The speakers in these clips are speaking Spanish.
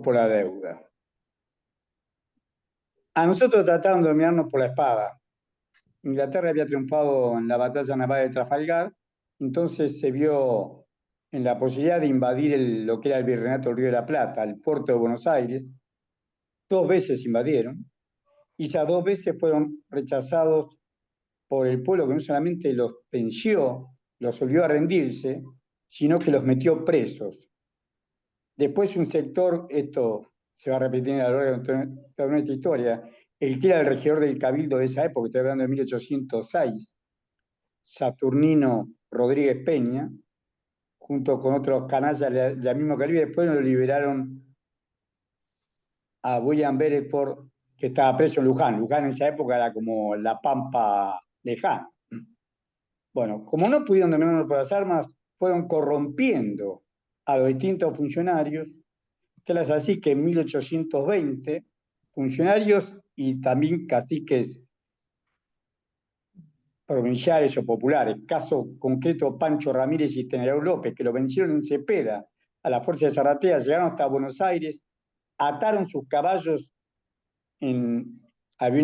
por la deuda. A nosotros trataron de dominarnos por la espada. Inglaterra había triunfado en la batalla naval de Trafalgar, entonces se vio en la posibilidad de invadir lo que era el Virreinato del Río de la Plata, el puerto de Buenos Aires. 2 veces invadieron, y esas 2 veces fueron rechazados por el pueblo, que no solamente los venció, los obligó a rendirse, sino que los metió presos. Después un sector, esto se va a repetir a lo largo de nuestra historia, el que era el regidor del Cabildo de esa época, estoy hablando de 1806, Saturnino Rodríguez Peña, junto con otros canallas del mismo calibre, después lo liberaron a William Beresford, que estaba preso en Luján. Luján en esa época era como la Pampa lejana. Bueno, como no pudieron dominarnos por las armas, fueron corrompiendo a los distintos funcionarios, que es así que en 1820, funcionarios y también caciques provinciales o populares, caso concreto Pancho Ramírez y General López, que lo vencieron en Cepeda a la fuerza de Zaratea, llegaron hasta Buenos Aires, ataron sus caballos había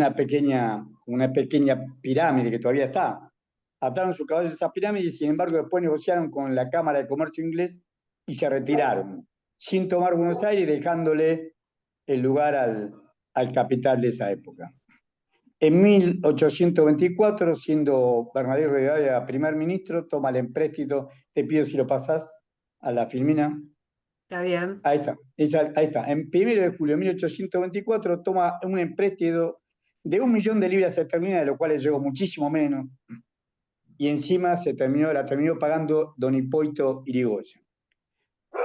una pequeña pirámide que todavía está, ataron sus caballos a esa pirámide y sin embargo después negociaron con la Cámara de Comercio Inglés y se retiraron, sin tomar Buenos Aires, dejándole el lugar al capital de esa época. En 1824, siendo Bernardino Rivadavia primer ministro, toma el empréstito, te pido si lo pasás a la filmina. Está bien. Ahí está, ahí está. En 1 de julio de 1824 toma un empréstito de 1 millón de libras esterlinas, de lo cual llegó muchísimo menos, y encima la terminó pagando don Hipólito Yrigoyen.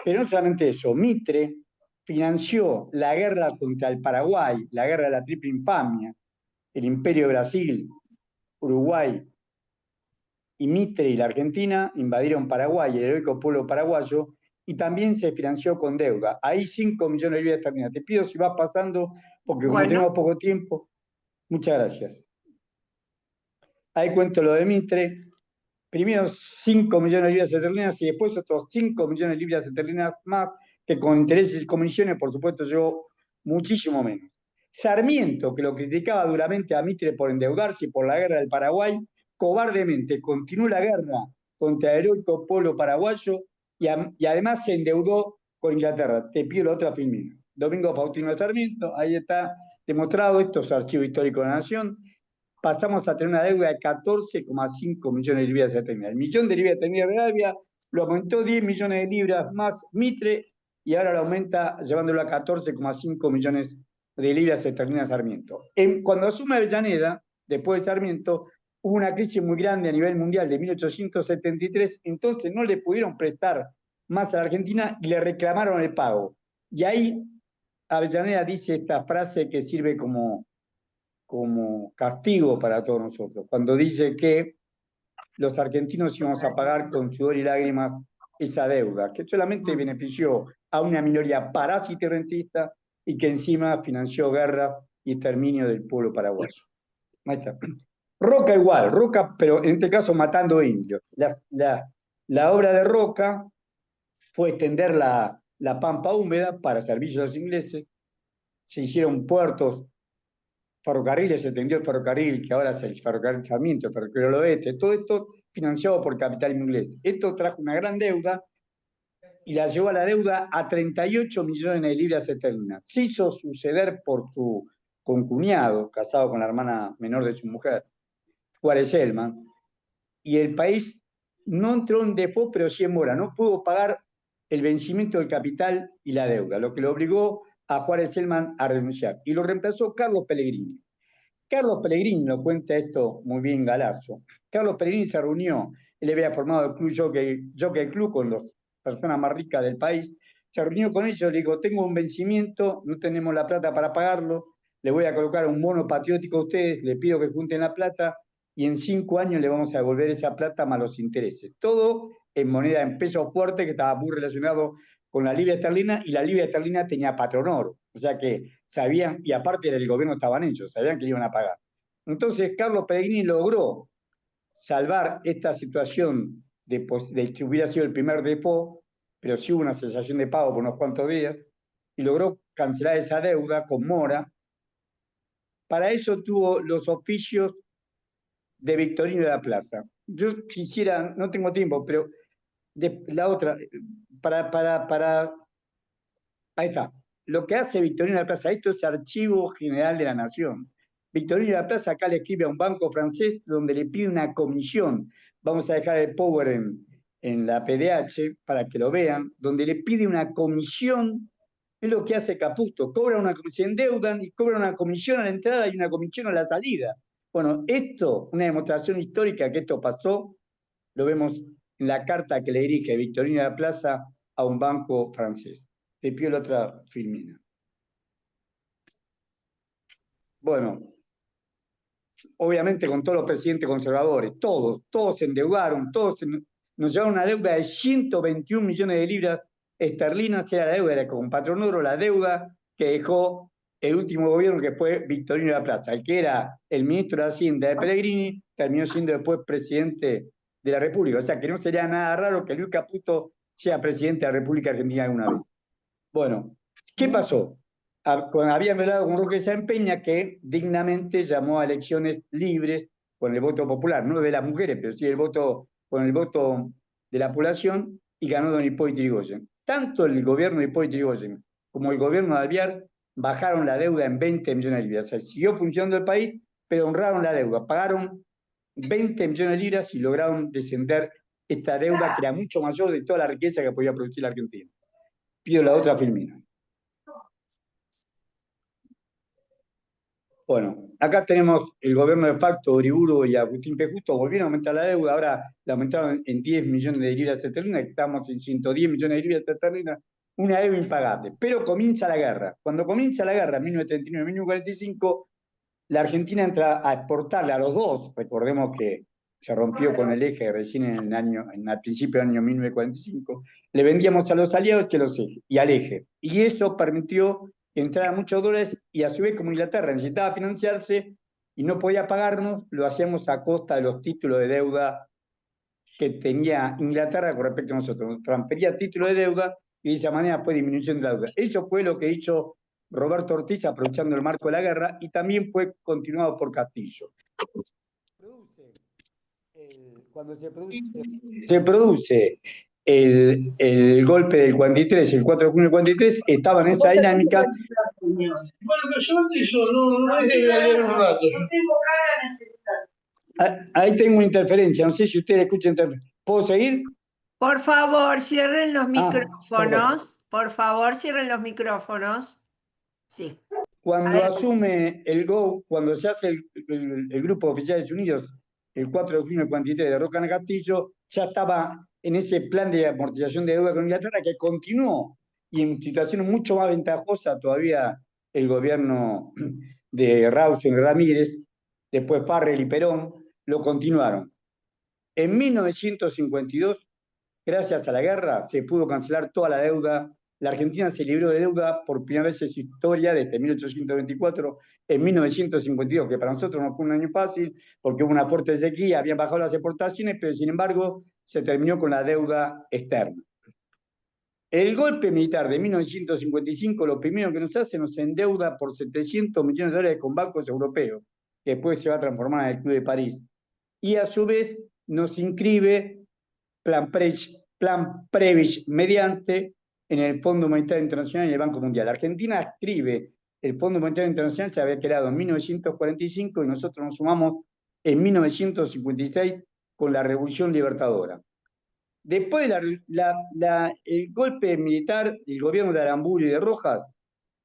Pero no solamente eso, Mitre financió la guerra contra el Paraguay, la guerra de la Triple Infamia, el Imperio de Brasil, Uruguay y Mitre y la Argentina invadieron Paraguay, el heroico pueblo paraguayo, y también se financió con deuda. Ahí 5 millones de libras esterlinas. Te pido si vas pasando, porque como tenemos poco tiempo, muchas gracias. Ahí cuento lo de Mitre. Primero 5 millones de libras esterlinas y después otros 5 millones de libras esterlinas más, que con intereses y comisiones, por supuesto, llegó muchísimo menos. Sarmiento, que lo criticaba duramente a Mitre por endeudarse y por la guerra del Paraguay, cobardemente continuó la guerra contra el heroico pueblo paraguayo y además se endeudó con Inglaterra. Te pido la otra filmina. Domingo Faustino Sarmiento, ahí está demostrado, esto es Archivo Histórico de la Nación. Pasamos a tener una deuda de 14,5 millones de libras esterlinas. El millón de libras esterlinas de Arabia lo aumentó 10 millones de libras más Mitre y ahora lo aumenta llevándolo a 14,5 millones de libras esterlinas Sarmiento. Cuando asume Avellaneda, después de Sarmiento, hubo una crisis muy grande a nivel mundial de 1873, entonces no le pudieron prestar más a la Argentina y le reclamaron el pago. Y ahí Avellaneda dice esta frase que sirve como castigo para todos nosotros, cuando dice que los argentinos íbamos a pagar con sudor y lágrimas esa deuda, que solamente benefició a una minoría parásita y rentista y que encima financió guerra y exterminio del pueblo paraguayo. Ahí está. Roca igual, Roca, pero en este caso matando indios. La obra de Roca fue extender la pampa húmeda para servicios a los ingleses, se hicieron puertos, ferrocarriles, se extendió el ferrocarril, que ahora es el ferrocarril Sarmiento, el ferrocarril del Oeste, todo esto financiado por capital inglés. Esto trajo una gran deuda y la llevó a la deuda a 38 millones de libras esterlinas. Se hizo suceder por su concuñado, casado con la hermana menor de su mujer, Juárez Selman, y el país no entró en default, pero sí en mora, no pudo pagar el vencimiento del capital y la deuda, lo que lo obligó a Juárez Selman a renunciar. Y lo reemplazó Carlos Pellegrini. Carlos Pellegrini lo cuenta esto muy bien Galazo. Carlos Pellegrini se reunió, él había formado el club Jockey Club con las personas más ricas del país, se reunió con ellos, le dijo, tengo un vencimiento, no tenemos la plata para pagarlo, le voy a colocar un bono patriótico a ustedes, le pido que junten la plata y en 5 años le vamos a devolver esa plata más los intereses. Todo en moneda en peso fuerte que estaba muy relacionado con la libra esterlina y la libra esterlina tenía patronor, o sea que sabían, y aparte del gobierno estaban ellos, sabían que iban a pagar. Entonces Carlos Pellegrini logró salvar esta situación de que hubiera sido el primer default, pero sí hubo una cesación de pago por unos cuantos días, y logró cancelar esa deuda con Mora. Para eso tuvo los oficios de Victorino de la Plaza. Yo quisiera, no tengo tiempo, pero la otra, ahí está. Lo que hace Victorino de la Plaza, esto es Archivo General de la Nación. Victorino de la Plaza acá le escribe a un banco francés donde le pide una comisión. Vamos a dejar el Power en la PDH para que lo vean, donde le pide una comisión. Es lo que hace Caputo, se endeudan y cobran una comisión a la entrada y una comisión a la salida. Bueno, esto, una demostración histórica que esto pasó, lo vemos en la carta que le dirige Victorino de la Plaza a un banco francés. Te pido la otra filmina. Bueno, obviamente con todos los presidentes conservadores, todos se endeudaron, nos llevaron una deuda de 121 millones de libras esterlinas, era la deuda, era con Patrón Oro, la deuda que dejó el último gobierno que fue Victorino de la Plaza, el que era el ministro de Hacienda de Pellegrini, terminó siendo después presidente de la República. O sea que no sería nada raro que Luis Caputo sea presidente de la República Argentina alguna vez. Bueno, ¿qué pasó? Había hablado con Roque Sáenz que dignamente llamó a elecciones libres con el voto popular, no de las mujeres, pero sí con el voto de la población, y ganó don Hipólito Yrigoyen. Tanto el gobierno de Hipólito Yrigoyen como el gobierno de Alvear bajaron la deuda en 20 millones de libras. O sea, siguió funcionando el país, pero honraron la deuda. Pagaron 20 millones de libras y lograron descender esta deuda que era mucho mayor de toda la riqueza que podía producir la Argentina. Pido la otra filmina. Bueno, acá tenemos el gobierno de facto, Uriburu y Agustín P. Justo volvieron a aumentar la deuda, ahora la aumentaron en 10 millones de libras esterlinas, estamos en 110 millones de libras esterlinas, una deuda impagable. Pero comienza la guerra. Cuando comienza la guerra, en 1939-1945, la Argentina entra a exportarle a los dos, recordemos que se rompió con el eje recién al principio del año 1945, le vendíamos a los aliados y al eje. Y eso permitió que entraran muchos dólares y a su vez como Inglaterra necesitaba financiarse y no podía pagarnos, lo hacíamos a costa de los títulos de deuda que tenía Inglaterra con respecto a nosotros. Nos transfería títulos de deuda y de esa manera fue disminuyendo la deuda. Eso fue lo que hizo Roberto Ortiz aprovechando el marco de la guerra y también fue continuado por Castillo. Cuando se produce el golpe del 43, el 4 de junio del 43, estaba en esa dinámica. Bueno, pero yo no es de leer un rato. Ahí tengo una interferencia, no sé si ustedes escuchan. ¿Puedo seguir? Por favor, cierren los micrófonos. Por favor, cierren los micrófonos. Sí. Cuando asume el GO, cuando se hace el Grupo de Oficiales Unidos, el 4 de junio del 43 de Roca Castillo, ya estaba en ese plan de amortización de deuda con Inglaterra que continuó y en situaciones mucho más ventajosas todavía el gobierno de Rawson y Ramírez, después Farrell y Perón, lo continuaron. En 1952, gracias a la guerra, se pudo cancelar toda la deuda. La Argentina se libró de deuda por primera vez en su historia desde 1824, en 1952, que para nosotros no fue un año fácil, porque hubo una fuerte sequía, habían bajado las exportaciones, pero sin embargo se terminó con la deuda externa. El golpe militar de 1955, lo primero que nos hace, nos endeuda por 700 millones de dólares con bancos europeos, que después se va a transformar en el Club de París. Y a su vez nos inscribe Plan Previs mediante en el Fondo Monetario Internacional y el Banco Mundial. Argentina escribe el Fondo Monetario Internacional, se había creado en 1945 y nosotros nos sumamos en 1956 con la Revolución Libertadora. Después el golpe militar, el gobierno de Aramburu y de Rojas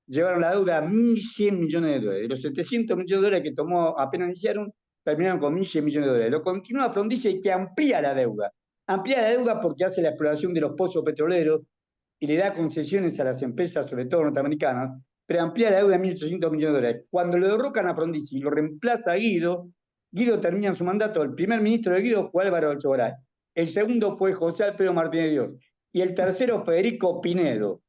llevaron la deuda a 1.100 millones de dólares. De los 700 millones de dólares que tomó apenas iniciaron, terminaron con 1.100 millones de dólares. Lo continúa Frondizi que amplía la deuda. Amplía la deuda porque hace la exploración de los pozos petroleros y le da concesiones a las empresas, sobre todo norteamericanas, pero amplía la deuda a 1.800 millones de dólares. Cuando lo derrocan a Frondizi y lo reemplaza a Guido termina en su mandato. El primer ministro de Guido fue Álvaro Alzogaray. El segundo fue José Alfredo Martínez Dios. Y el tercero, Federico Pinedo.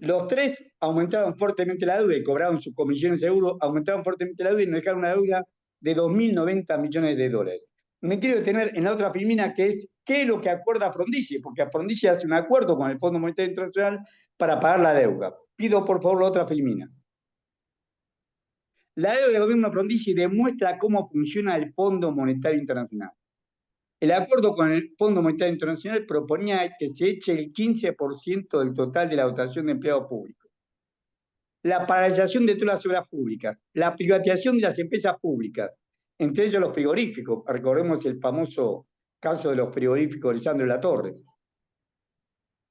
Los tres aumentaron fuertemente la deuda y cobraron sus comisiones de euros, aumentaron fuertemente la deuda y nos dejaron una deuda de 2.090 millones de dólares. Me quiero detener en la otra filmina, que es qué es lo que acuerda Frondizi, porque Frondizi hace un acuerdo con el Fondo Monetario Internacional para pagar la deuda. Pido por favor la otra filmina. La deuda del gobierno Frondizi demuestra cómo funciona el Fondo Monetario Internacional. El acuerdo con el Fondo Monetario Internacional proponía que se eche el 15% del total de la dotación de empleados públicos. La paralización de todas las obras públicas, la privatización de las empresas públicas, entre ellos los frigoríficos. Recordemos el famoso caso de los frigoríficos de Lisandro de la Torre.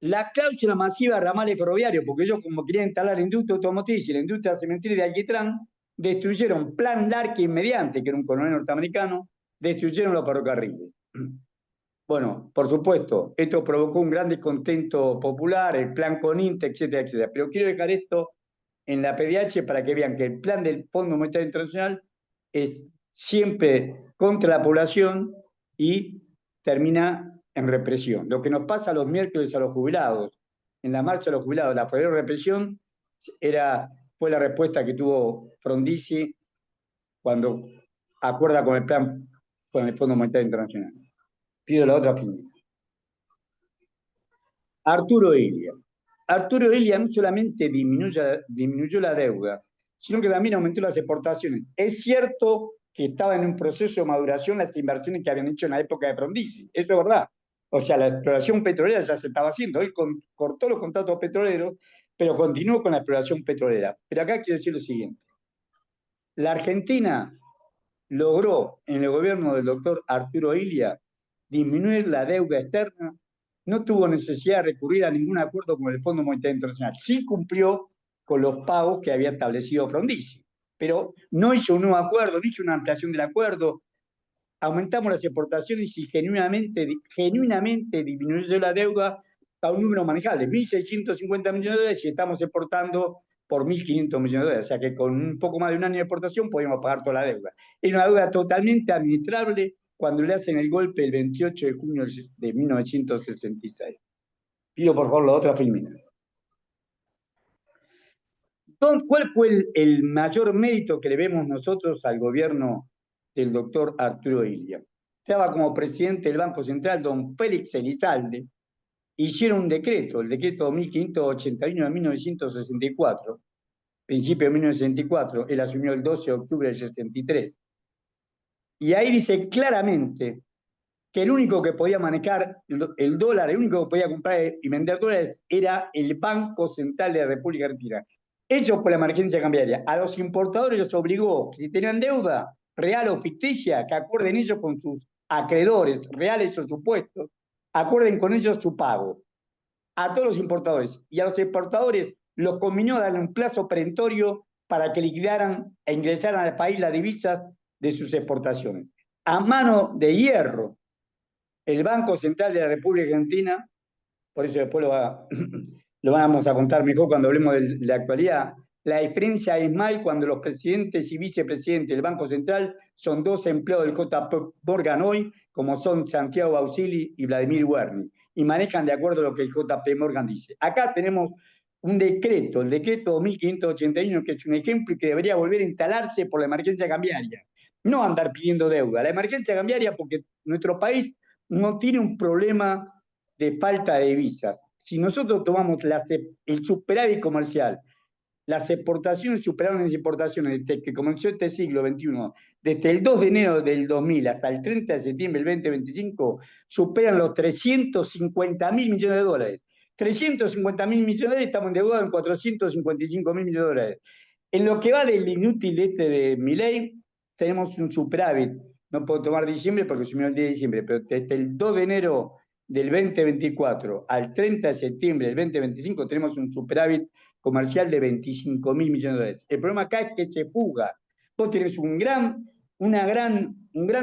La cláusula masiva de ramales ferroviarios, porque ellos como querían instalar la industria automotriz y la industria cementera de Alquitrán, destruyeron Plan Larkin mediante, que era un coronel norteamericano, destruyeron los ferrocarriles. Bueno, por supuesto, esto provocó un gran descontento popular, el plan Coninte, etcétera, etcétera. Pero quiero dejar esto en la PDH para que vean que el plan del Fondo Monetario Internacional es siempre contra la población y termina en represión. Lo que nos pasa los miércoles a los jubilados, en la marcha de los jubilados, la peor represión fue la respuesta que tuvo Frondizi cuando acuerda con el plan, con el Fondo Monetario Internacional. Pido la otra opinión. Arturo Illia. Arturo Illia no solamente disminuyó la deuda, sino que también aumentó las exportaciones. Es cierto que estaba en un proceso de maduración las inversiones que habían hecho en la época de Frondizi. Eso es verdad. O sea, la exploración petrolera ya se estaba haciendo. Él cortó los contratos petroleros, pero continuó con la exploración petrolera. Pero acá quiero decir lo siguiente. La Argentina logró, en el gobierno del doctor Arturo Illia, disminuir la deuda externa, no tuvo necesidad de recurrir a ningún acuerdo con el Fondo Monetario Internacional. Sí cumplió con los pagos que había establecido Frondizi, pero no hizo un nuevo acuerdo, no hizo una ampliación del acuerdo. Aumentamos las exportaciones y genuinamente disminuyó la deuda a un número manejable, 1.650 millones de dólares, y estamos exportando por 1.500 millones de dólares. O sea que con un poco más de un año de exportación podemos pagar toda la deuda. Es una deuda totalmente administrable cuando le hacen el golpe el 28 de junio de 1966. Pido por favor la otra filmina. Entonces, ¿cuál fue el mayor mérito que le vemos nosotros al gobierno del doctor Arturo Illia? Estaba como presidente del Banco Central don Félix Elizalde, hicieron un decreto, el decreto 2581 de 1964, principio de 1964, él asumió el 12 de octubre del 63. Y ahí dice claramente que el único que podía manejar el dólar, el único que podía comprar y vender dólares era el Banco Central de la República Argentina. Ellos por la emergencia cambiaria. A los importadores los obligó, que si tenían deuda real o ficticia, que acuerden ellos con sus acreedores, reales o supuestos, acuerden con ellos su pago. A todos los importadores. Y a los exportadores los conminó a darle un plazo perentorio para que liquidaran e ingresaran al país las divisas de sus exportaciones. A mano de hierro, el Banco Central de la República Argentina, por eso después lo vamos a contar mejor cuando hablemos de la actualidad, la diferencia es mal cuando los presidentes y vicepresidentes del Banco Central son dos empleados del JP Morgan hoy, como son Santiago Bausili y Vladimir Werni, y manejan de acuerdo a lo que el JP Morgan dice. Acá tenemos un decreto, el decreto 2581, que es un ejemplo y que debería volver a instalarse por la emergencia cambiaria. No andar pidiendo deuda. La emergencia cambiaria porque nuestro país no tiene un problema de falta de divisas. Si nosotros tomamos el superávit comercial, las exportaciones superaron las importaciones desde que comenzó este siglo XXI, desde el 2 de enero del 2000 hasta el 30 de septiembre del 2025, superan los 350.000 millones de dólares. 350.000 millones de dólares, estamos endeudados en 455.000 millones de dólares. En lo que va del inútil de Milei, tenemos un superávit. No puedo tomar diciembre porque sumió el 10 de diciembre, pero desde el 2 de enero del 2024 al 30 de septiembre del 2025 tenemos un superávit comercial de 25.000 millones de dólares. El problema acá es que se fuga. Vos tenés un gran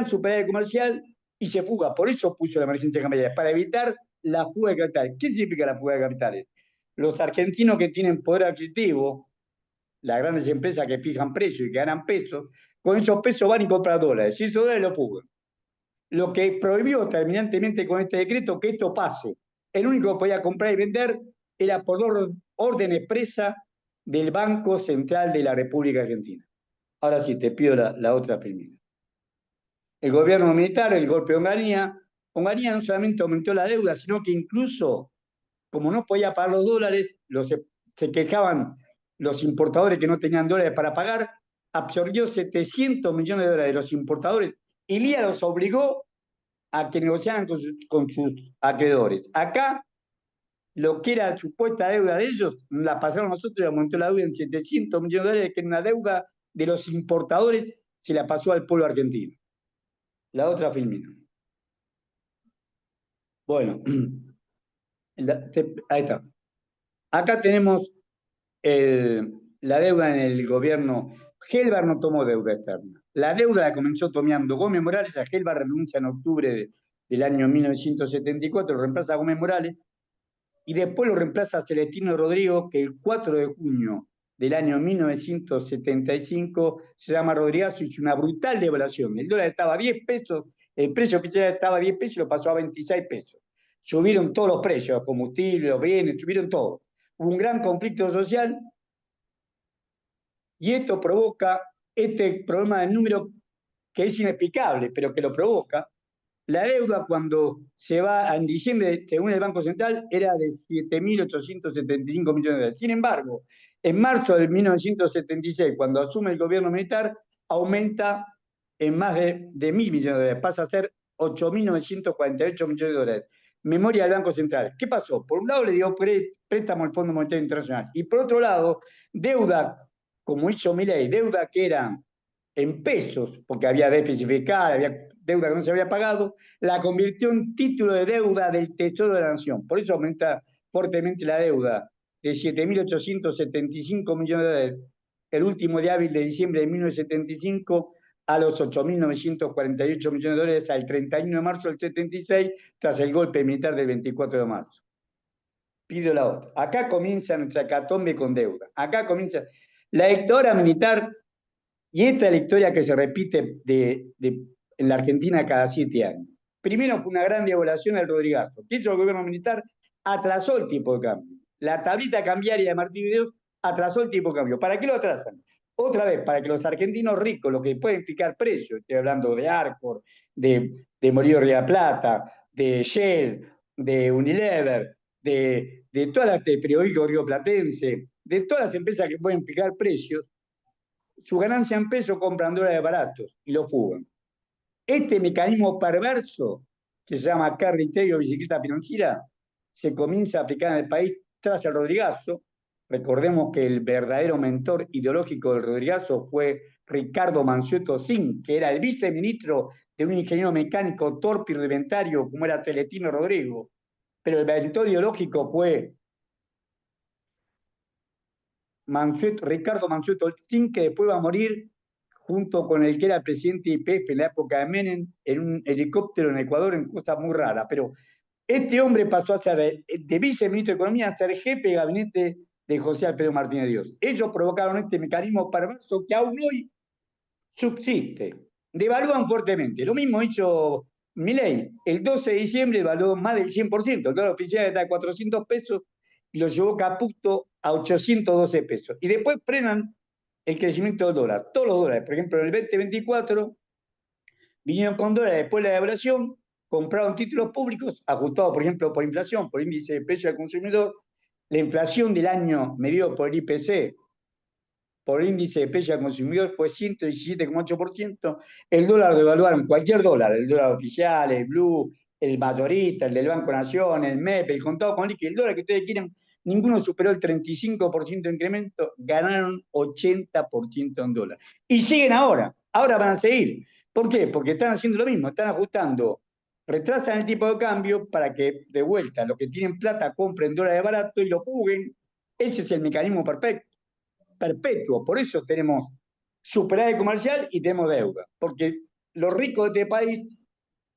superávit comercial y se fuga. Por eso puso la emergencia cambiaria, para evitar la fuga de capitales. ¿Qué significa la fuga de capitales? Los argentinos que tienen poder adquisitivo, las grandes empresas que fijan precios y que ganan pesos, con esos pesos van y compran dólares. Y esos dólares los fugan. Lo que prohibió terminantemente con este decreto que esto pase. El único que podía comprar y vender era por orden expresa del Banco Central de la República Argentina. Ahora sí, te pido la otra primera. El gobierno militar, el golpe de Onganía no solamente aumentó la deuda, sino que incluso, como no podía pagar los dólares, se quejaban los importadores que no tenían dólares para pagar, absorbió 700 millones de dólares de los importadores y Lía los obligó a que negociaran con sus acreedores. Acá, lo que era supuesta deuda de ellos, la pasaron nosotros y aumentó la deuda en 700 millones de dólares, que era una deuda de los importadores, se la pasó al pueblo argentino. La otra filmina. Bueno, ahí está. Acá tenemos la deuda en el gobierno. Gelbar no tomó deuda externa. La deuda la comenzó tomando Gómez Morales. A Gelbar renuncia en octubre del año 1974, lo reemplaza a Gómez Morales, y después lo reemplaza a Celestino Rodrigo, que el 4 de junio del año 1975 se llama Rodrigazo, hizo una brutal devaluación. El dólar estaba a 10 pesos, el precio oficial estaba a 10 pesos y lo pasó a 26 pesos. Subieron todos los precios, los combustibles, los bienes, subieron todo. Hubo un gran conflicto social y esto provoca este problema del número que es inexplicable, pero que lo provoca. La deuda cuando se va en diciembre, según el Banco Central, era de 7.875 millones de dólares. Sin embargo, en marzo de 1976, cuando asume el gobierno militar, aumenta en más de 1.000 millones de dólares, pasa a ser 8.948 millones de dólares. Memoria del Banco Central. ¿Qué pasó? Por un lado le dio préstamo al Fondo Monetario Internacional y por otro lado, deuda, como hizo Milei, deuda que era en pesos, porque había déficit fiscal, había deuda que no se había pagado, la convirtió en título de deuda del Tesoro de la Nación. Por eso aumenta fuertemente la deuda de 7.875 millones de dólares el último día hábil de diciembre de 1975 a los 8.948 millones de dólares al 31 de marzo del 76, tras el golpe militar del 24 de marzo. Pido la otra. Acá comienza nuestra hecatombe con deuda. Acá comienza la dictadura militar, y esta es la historia que se repite en la Argentina cada 7 años. Primero fue una gran devaluación del Rodrigazo. ¿Qué hizo el gobierno militar? Atrasó el tipo de cambio. La tablita cambiaria de Martín de Dios atrasó el tipo de cambio. ¿Para qué lo atrasan? Otra vez, para que los argentinos ricos, los que pueden fijar precios, estoy hablando de Arcor, de Molino Río Plata, de Shell, de Unilever, de todas las de Periódico Río Platense, de todas las empresas que pueden fijar precios, su ganancia en pesos compran dólares baratos y lo fugan. Este mecanismo perverso, que se llama carry-trade o bicicleta financiera, se comienza a aplicar en el país tras el Rodrigazo. Recordemos que el verdadero mentor ideológico del Rodrigazo fue Ricardo Mansueto Sin, que era el viceministro de un ingeniero mecánico torpe y rudimentario como era Celestino Rodrigo. Pero el mentor ideológico fue Ricardo Mansueto Sin, que después va a morir junto con el que era el presidente de YPF en la época de Menem, en un helicóptero en Ecuador, en cosas muy raras. Pero este hombre pasó a ser de viceministro de Economía a ser jefe de gabinete de José Alfredo Martínez de Dios. Ellos provocaron este mecanismo perverso que aún hoy subsiste. Devalúan fuertemente. Lo mismo hizo Milei. El 12 de diciembre evaluó más del 100%. El dólar oficial está a 400 pesos y lo llevó Caputo a 812 pesos. Y después frenan el crecimiento del dólar. Todos los dólares, por ejemplo, en el 2024 vinieron con dólares después de la devaluación, compraron títulos públicos ajustados, por ejemplo, por inflación, por índice de precio al consumidor. La inflación del año medido por el IPC, por el índice de precio al consumidor, fue 117,8%. El dólar lo devaluaron, cualquier dólar, el dólar oficial, el blue, el mayorista, el del Banco Nación, el MEP, el contado con liqui, el dólar que ustedes quieran, ninguno superó el 35% de incremento, ganaron 80% en dólar. Y siguen ahora van a seguir. ¿Por qué? Porque están haciendo lo mismo, están ajustando, retrasan el tipo de cambio para que de vuelta los que tienen plata compren dólares baratos y lo puguen. Ese es el mecanismo perpetuo. Por eso tenemos superávit comercial y tenemos deuda. Porque los ricos de este país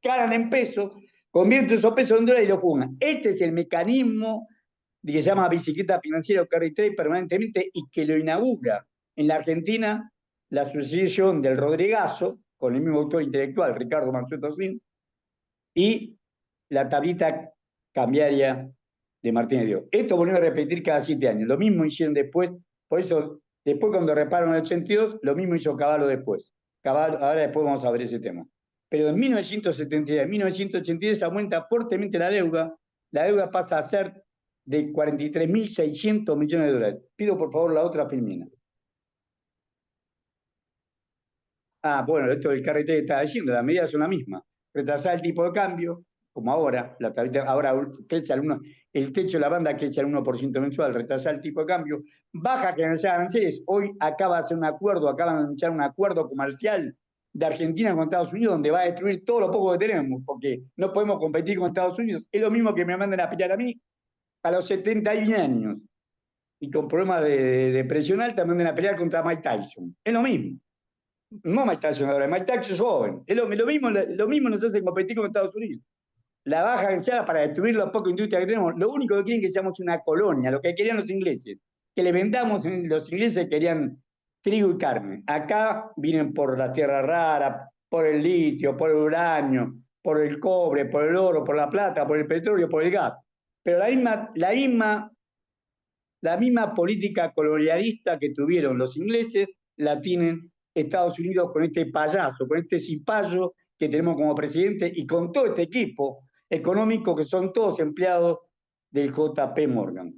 ganan en pesos, convierten esos pesos en dólares y lo fugan. Este es el mecanismo que se llama bicicleta financiera o carry trade permanentemente y que lo inaugura en la Argentina la sucesión del Rodrigazo, con el mismo autor intelectual, Ricardo Mansueto Sin, y la tablita cambiaria de Martínez de Dios. Esto volvió a repetir cada 7 años. Lo mismo hicieron después, por eso, después cuando reparan en el 82, lo mismo hizo Cavallo después. Cavallo, ahora después vamos a ver ese tema. Pero en 1973, 1983 aumenta fuertemente la deuda pasa a ser de 43.600 millones de dólares. Pido por favor la otra filmina. Ah, bueno, esto del KRT que estaba diciendo, las medidas son las mismas. Retrasar el tipo de cambio, como ahora, ahora crece el techo de la banda crece al 1% mensual, retrasar el tipo de cambio, baja que generalidad aranceles. Hoy acaba de hacer un acuerdo, acaban de anunciar un acuerdo comercial de Argentina con Estados Unidos, donde va a destruir todo lo poco que tenemos, porque no podemos competir con Estados Unidos. Es lo mismo que me manden a pelear a mí a los 71 años y con problemas de presión alta me manden a pelear contra Mike Tyson. Es lo mismo. No Mike Tyson ahora, Mike Tyson es joven. Es lo mismo nos hace competir con Estados Unidos. La baja agenciada para destruir la poca industria que tenemos. Lo único que quieren es que seamos una colonia, lo que querían los ingleses. Que le vendamos, los ingleses querían trigo y carne. Acá vienen por la tierra rara, por el litio, por el uranio, por el cobre, por el oro, por la plata, por el petróleo, por el gas. Pero la misma política colonialista que tuvieron los ingleses la tienen Estados Unidos con este payaso, con este cipayo que tenemos como presidente y con todo este equipo económico que son todos empleados del JP Morgan.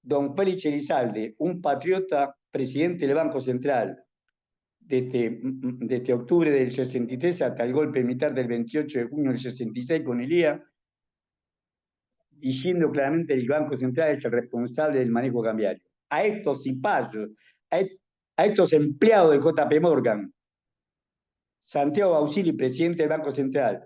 Don Félix Elizalde, un patriota, presidente del Banco Central, desde octubre del 63 hasta el golpe militar del 28 de junio del 66 con Elía, diciendo claramente que el Banco Central es el responsable del manejo cambiario. A estos cipayos, a estos empleados del JP Morgan, Santiago Bausili, presidente del Banco Central,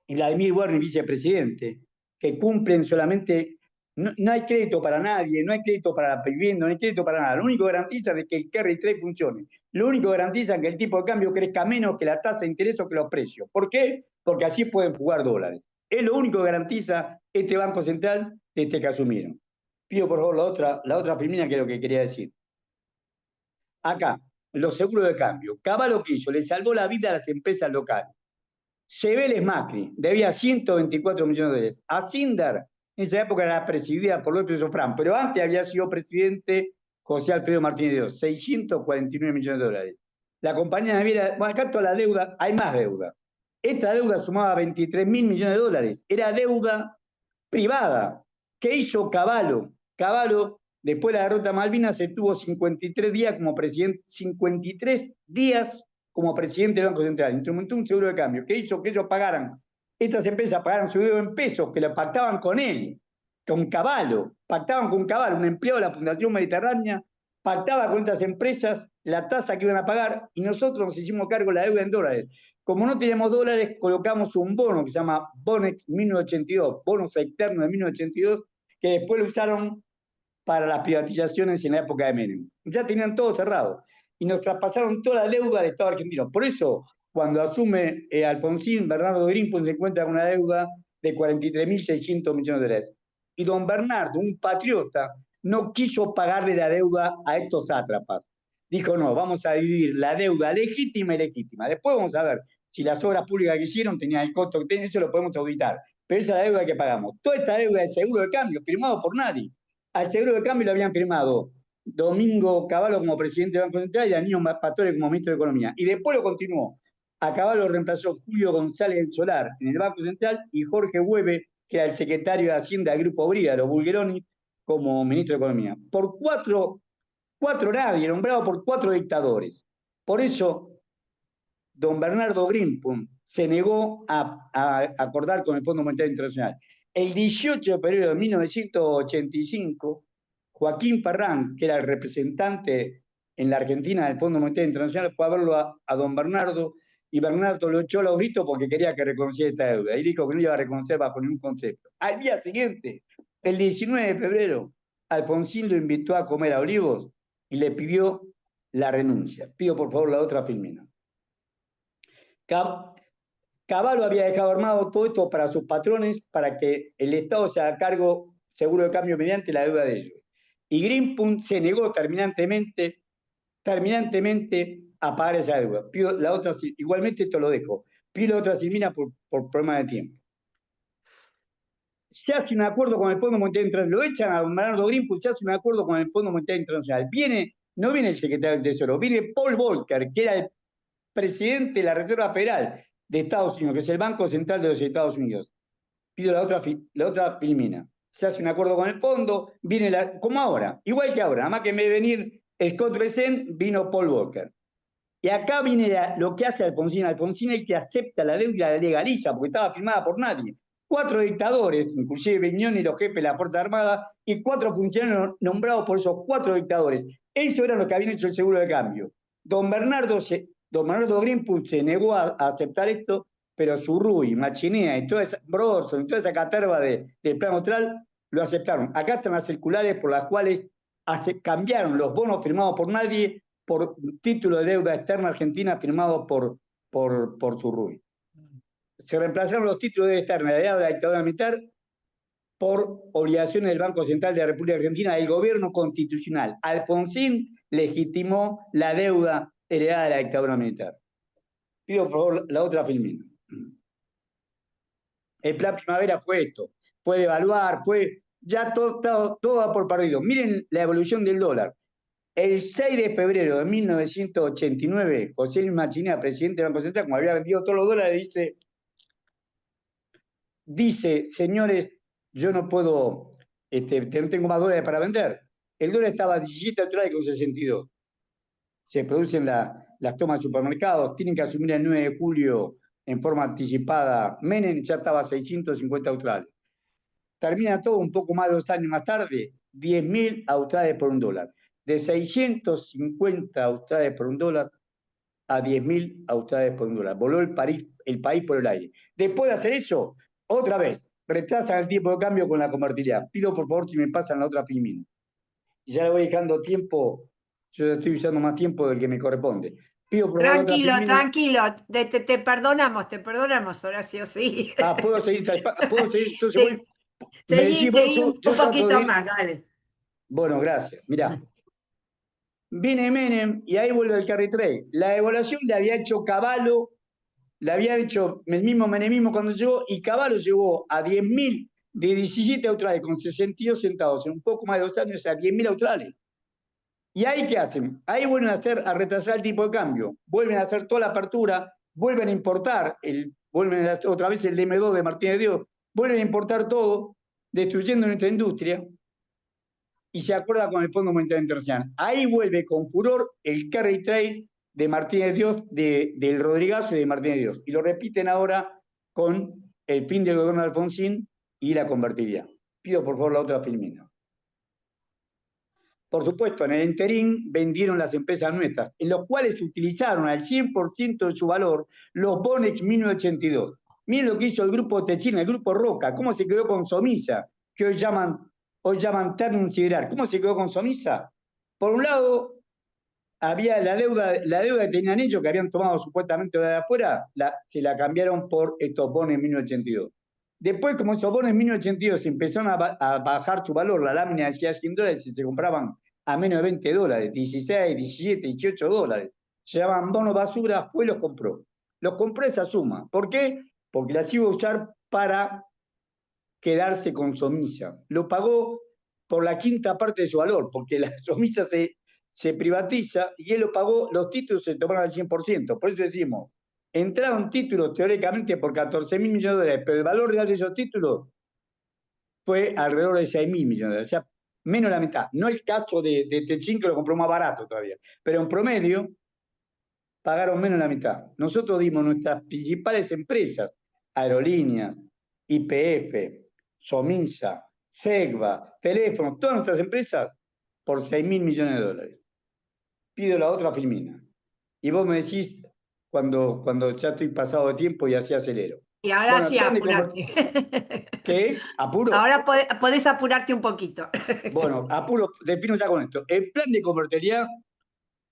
y Vladimir Werner, vicepresidente, que cumplen solamente, no hay crédito para nadie, no hay crédito para la vivienda, no hay crédito para nada. Lo único que garantiza es que el carry trade funcione. Lo único que garantiza es que el tipo de cambio crezca menos que la tasa de interés o que los precios. ¿Por qué? Porque así pueden jugar dólares. Es lo único que garantiza este Banco Central desde que asumieron. Pido por favor la otra primera, que es lo que quería decir. Acá, los seguros de cambio. Caballo que hizo, le salvó la vida a las empresas locales. Sebeles Macri debía 124 millones de dólares. A Sindar, en esa época era presidida por López Sofrán, pero antes había sido presidente José Alfredo Martínez de Oz, 649 millones de dólares. La compañía naviera, bueno, acá toda la deuda, hay más deuda. Esta deuda sumaba 23 mil millones de dólares. Era deuda privada. ¿Qué hizo Cavallo? Cavallo, después de la derrota de Malvinas, se tuvo 53 días como presidente, 53 días como presidente del Banco Central. Instrumentó un seguro de cambio que hizo que ellos pagaran, estas empresas pagaran su deuda en pesos, que lo pactaban con él, con Cavallo, pactaban con Cavallo, un empleado de la Fundación Mediterránea, pactaba con estas empresas la tasa que iban a pagar y nosotros nos hicimos cargo de la deuda en dólares. Como no teníamos dólares, colocamos un bono que se llama Bonex 1982, bonos externos de 1982, que después lo usaron para las privatizaciones en la época de Menem. Ya tenían todo cerrado y nos traspasaron toda la deuda del Estado argentino. Por eso, cuando asume Alfonsín, Bernardo Greenpool se encuentra con una deuda de 43.600 millones de dólares. Y don Bernardo, un patriota, no quiso pagarle la deuda a estos sátrapas. Dijo, no, vamos a dividir la deuda legítima y legítima. Después vamos a ver si las obras públicas que hicieron tenían el costo que tenían, eso lo podemos auditar. Pero esa es la deuda que pagamos. Toda esta deuda de seguro de cambio, firmado por nadie. Al seguro de cambio lo habían firmado Domingo Cavallo como presidente del Banco Central y a Niño Pastore como ministro de Economía. Y después lo continuó. A Cavallo reemplazó Julio González del Solar en el Banco Central y Jorge Hueve, que era el secretario de Hacienda del Grupo Brígida, los Bulgeroni, como ministro de Economía. Por cuatro nadie, nombrado por 4 dictadores. Por eso, don Bernardo Greenpool se negó a acordar con el Fondo Monetario Internacional. El 18 de febrero de 1985, Joaquín Ferrán, que era el representante en la Argentina del Fondo Monetario Internacional, fue a verlo a don Bernardo y Bernardo lo echó a los gritos porque quería que reconociera esta deuda. Y dijo que no iba a reconocer bajo ningún concepto. Al día siguiente, el 19 de febrero, Alfonsín lo invitó a comer a Olivos y le pidió la renuncia. Pido por favor la otra filmina. Cavallo había dejado armado todo esto para sus patrones, para que el Estado se haga cargo, seguro de cambio, mediante la deuda de ellos. Y Greenpool se negó terminantemente a pagar esa deuda. Pido la otra, igualmente esto lo dejo. Pido la otra filmina por problema de tiempo. Se hace un acuerdo con el Fondo Monetario Internacional, lo echan a don Bernardo Greenpool, se hace un acuerdo con el Fondo Monetario Internacional. No viene el secretario del Tesoro, viene Paul Volcker, que era el presidente de la Reserva Federal de Estados Unidos, que es el Banco Central de los Estados Unidos. Pido la otra filmina. Se hace un acuerdo con el fondo, viene como ahora, igual que ahora, nada más que en vez de venir Scott Bessent, vino Paul Walker. Y acá viene lo que hace Alfonsín. Alfonsín es el que acepta la deuda y la legaliza, porque estaba firmada por nadie. 4 dictadores, inclusive Viñón y los jefes de la Fuerza Armada, y 4 funcionarios nombrados por esos 4 dictadores. Eso era lo que habían hecho el seguro de cambio. Don Bernardo Greenput se negó a aceptar esto, pero Zurruy, Machinea y toda esa, Brodson y toda esa caterva del Plan Austral lo aceptaron. Acá están las circulares por las cuales cambiaron los bonos firmados por nadie por título de deuda externa argentina firmado por Zurruy. Se reemplazaron los títulos de deuda externa de la dictadura militar por obligaciones del Banco Central de la República Argentina del gobierno constitucional. Alfonsín legitimó la deuda heredada de la dictadura militar. Pido por favor la otra filmina. El plan primavera fue esto, fue devaluar, fue ya todo va por perdido. Miren la evolución del dólar. El 6 de febrero de 1989, José Luis Machinea, presidente del Banco Central, como había vendido todos los dólares, dice, señores, yo no puedo, no tengo más dólares para vender. El dólar estaba a 17 dólares con 62. Se producen las tomas de supermercados, tienen que asumir el 9 de julio en forma anticipada. Menem ya estaba a 650 australes. Termina todo un poco más de 2 años más tarde, 10.000 australes por un dólar. De 650 australes por un dólar a 10.000 australes por un dólar. Voló el país por el aire. Después de hacer eso, otra vez, retrasan el tipo de cambio con la convertibilidad. Pido por favor si me pasan la otra filmina. Ya le voy dejando tiempo, yo estoy usando más tiempo del que me corresponde. Pido por favor la otra filmina. Tranquilo, te perdonamos, Horacio, sí. Puedo seguir, entonces Sí. voy. Seguí un poquito más, dale. Bueno, gracias. Mirá. Viene Menem y ahí vuelve el carry trade. La evaluación la había hecho Cavallo, la había hecho el mismo menemismo cuando llegó, y Cavallo llegó a 10.000 de 17 australes con 62 centavos en un poco más de 2 años a 10.000 australes. ¿Y ahí qué hacen? Ahí vuelven a retrasar el tipo de cambio, vuelven a hacer toda la apertura, vuelven a importar, vuelven otra vez el DM2 de Martínez de Dios, vuelven a importar todo, destruyendo nuestra industria, y se acuerda con el Fondo Monetario Internacional. Ahí vuelve con furor el carry trade de Martínez Dios, del Rodrigazo y de Martínez Dios. Y lo repiten ahora con el fin del gobierno de Alfonsín y la convertibilidad. Pido por favor la otra filmina. Por supuesto, en el interín vendieron las empresas nuestras, en los cuales utilizaron al 100% de su valor los Bonex 1982. Miren lo que hizo el grupo Techina, el grupo Roca, cómo se quedó con Somisa, que hoy llaman Ternium Siderar. ¿Cómo se quedó con Somisa? Por un lado, había la deuda que tenían ellos, que habían tomado supuestamente de afuera, se la cambiaron por estos bonos 1982. Después, como esos bonos 1982 empezaron a bajar su valor, la lámina decía $100 y se compraban a menos de $20, 16, 17, 18 dólares. Se llamaban bonos basura, fue y los compró. Los compró esa suma. ¿Por qué? Porque las iba a usar para quedarse con Somisa. Lo pagó por la quinta parte de su valor, porque la Somisa se privatiza y él lo pagó, los títulos se tomaron al 100%. Por eso decimos, entraron títulos teóricamente por 14.000 millones de dólares, pero el valor real de esos títulos fue alrededor de 6.000 millones de dólares, o sea, menos de la mitad. No el caso de Techin, que lo compró más barato todavía, pero en promedio pagaron menos de la mitad. Nosotros dimos nuestras principales empresas, aerolíneas, YPF, Somisa, Segva, teléfonos, todas nuestras empresas, por 6.000 millones de dólares. Pido la otra filmina. Y vos me decís cuando ya estoy pasado de tiempo y así acelero. Y ahora sí, apurate. ¿Qué? ¿Apuro? Ahora podés apurarte un poquito. Bueno, apuro, defino ya con esto. El plan de convertibilidad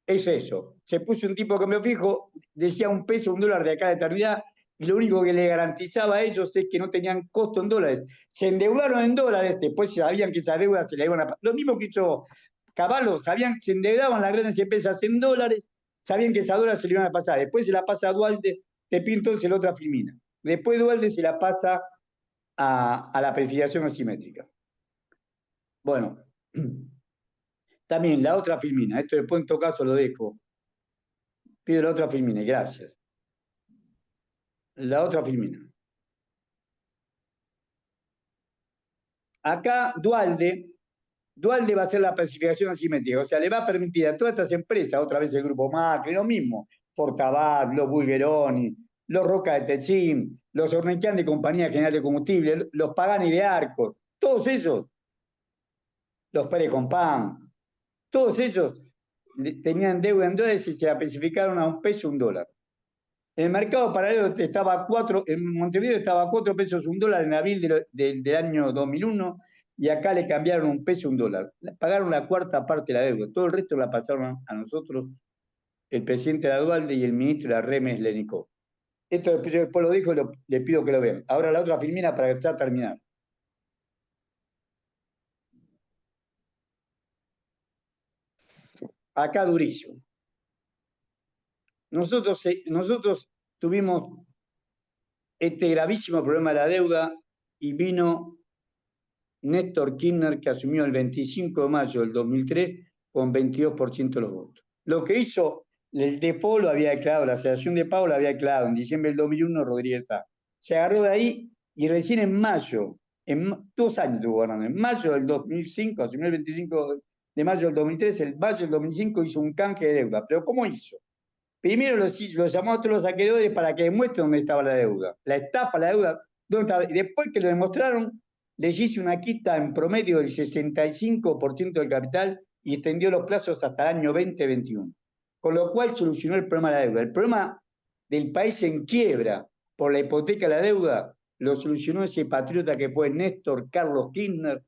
es eso. Se puso un tipo de cambio fijo, decía $1, $1 de acá de eternidad, y lo único que le garantizaba a ellos es que no tenían costo en dólares. Se endeudaron en dólares, después sabían que esa deuda se la iban a pagar. Lo mismo que hizo Cavallo, se endeudaban las grandes empresas en dólares, sabían que esa dólar se le iban a pasar. Después se la pasa a Dualde, te pido entonces la otra filmina. Después Dualde se la pasa a la prefiguración asimétrica. Bueno, también la otra filmina, esto después en todo caso lo dejo. Pido la otra filmina, gracias. La otra filmina. Acá Dualde va a hacer la clasificación asimétrica, o sea, le va a permitir a todas estas empresas, otra vez el Grupo Macri, lo mismo, Fortabat, los Bulgeroni, los Roca de Techín, los Ornequian de Compañía General de Combustible, los Pagani de Arcos, todos ellos, los Pérez Compán, todos ellos tenían deuda en dólares y se la especificaron a $1 un dólar. En el mercado paralelo estaba a 4, en Montevideo estaba a 4 pesos un dólar en abril del año 2001 y acá le cambiaron $1 un dólar. Pagaron la cuarta parte de la deuda, todo el resto la pasaron a nosotros, el presidente de la Dualde y el ministro de la Remes Lenicó. Esto después lo dijo y le pido que lo vean. Ahora la otra filmina para ya terminar. Acá durísimo. Nosotros tuvimos este gravísimo problema de la deuda y vino Néstor Kirchner, que asumió el 25 de mayo del 2003 con 22% de los votos. Lo que hizo el default lo había declarado, la asociación de pago lo había declarado en diciembre del 2001 Rodríguez Sá. Se agarró de ahí y recién en mayo, en 2 años estuvo gobernando, en mayo del 2005, asumió el 25 de mayo del 2003, el mayo del 2005 hizo un canje de deuda. ¿Pero cómo hizo? Primero los llamó a todos los acreedores para que demuestren dónde estaba la deuda. La estafa, la deuda, dónde estaba. Y después que lo demostraron, les hizo una quita en promedio del 65% del capital y extendió los plazos hasta el año 2021. Con lo cual solucionó el problema de la deuda. El problema del país en quiebra por la hipoteca de la deuda lo solucionó ese patriota que fue Néstor Carlos Kirchner,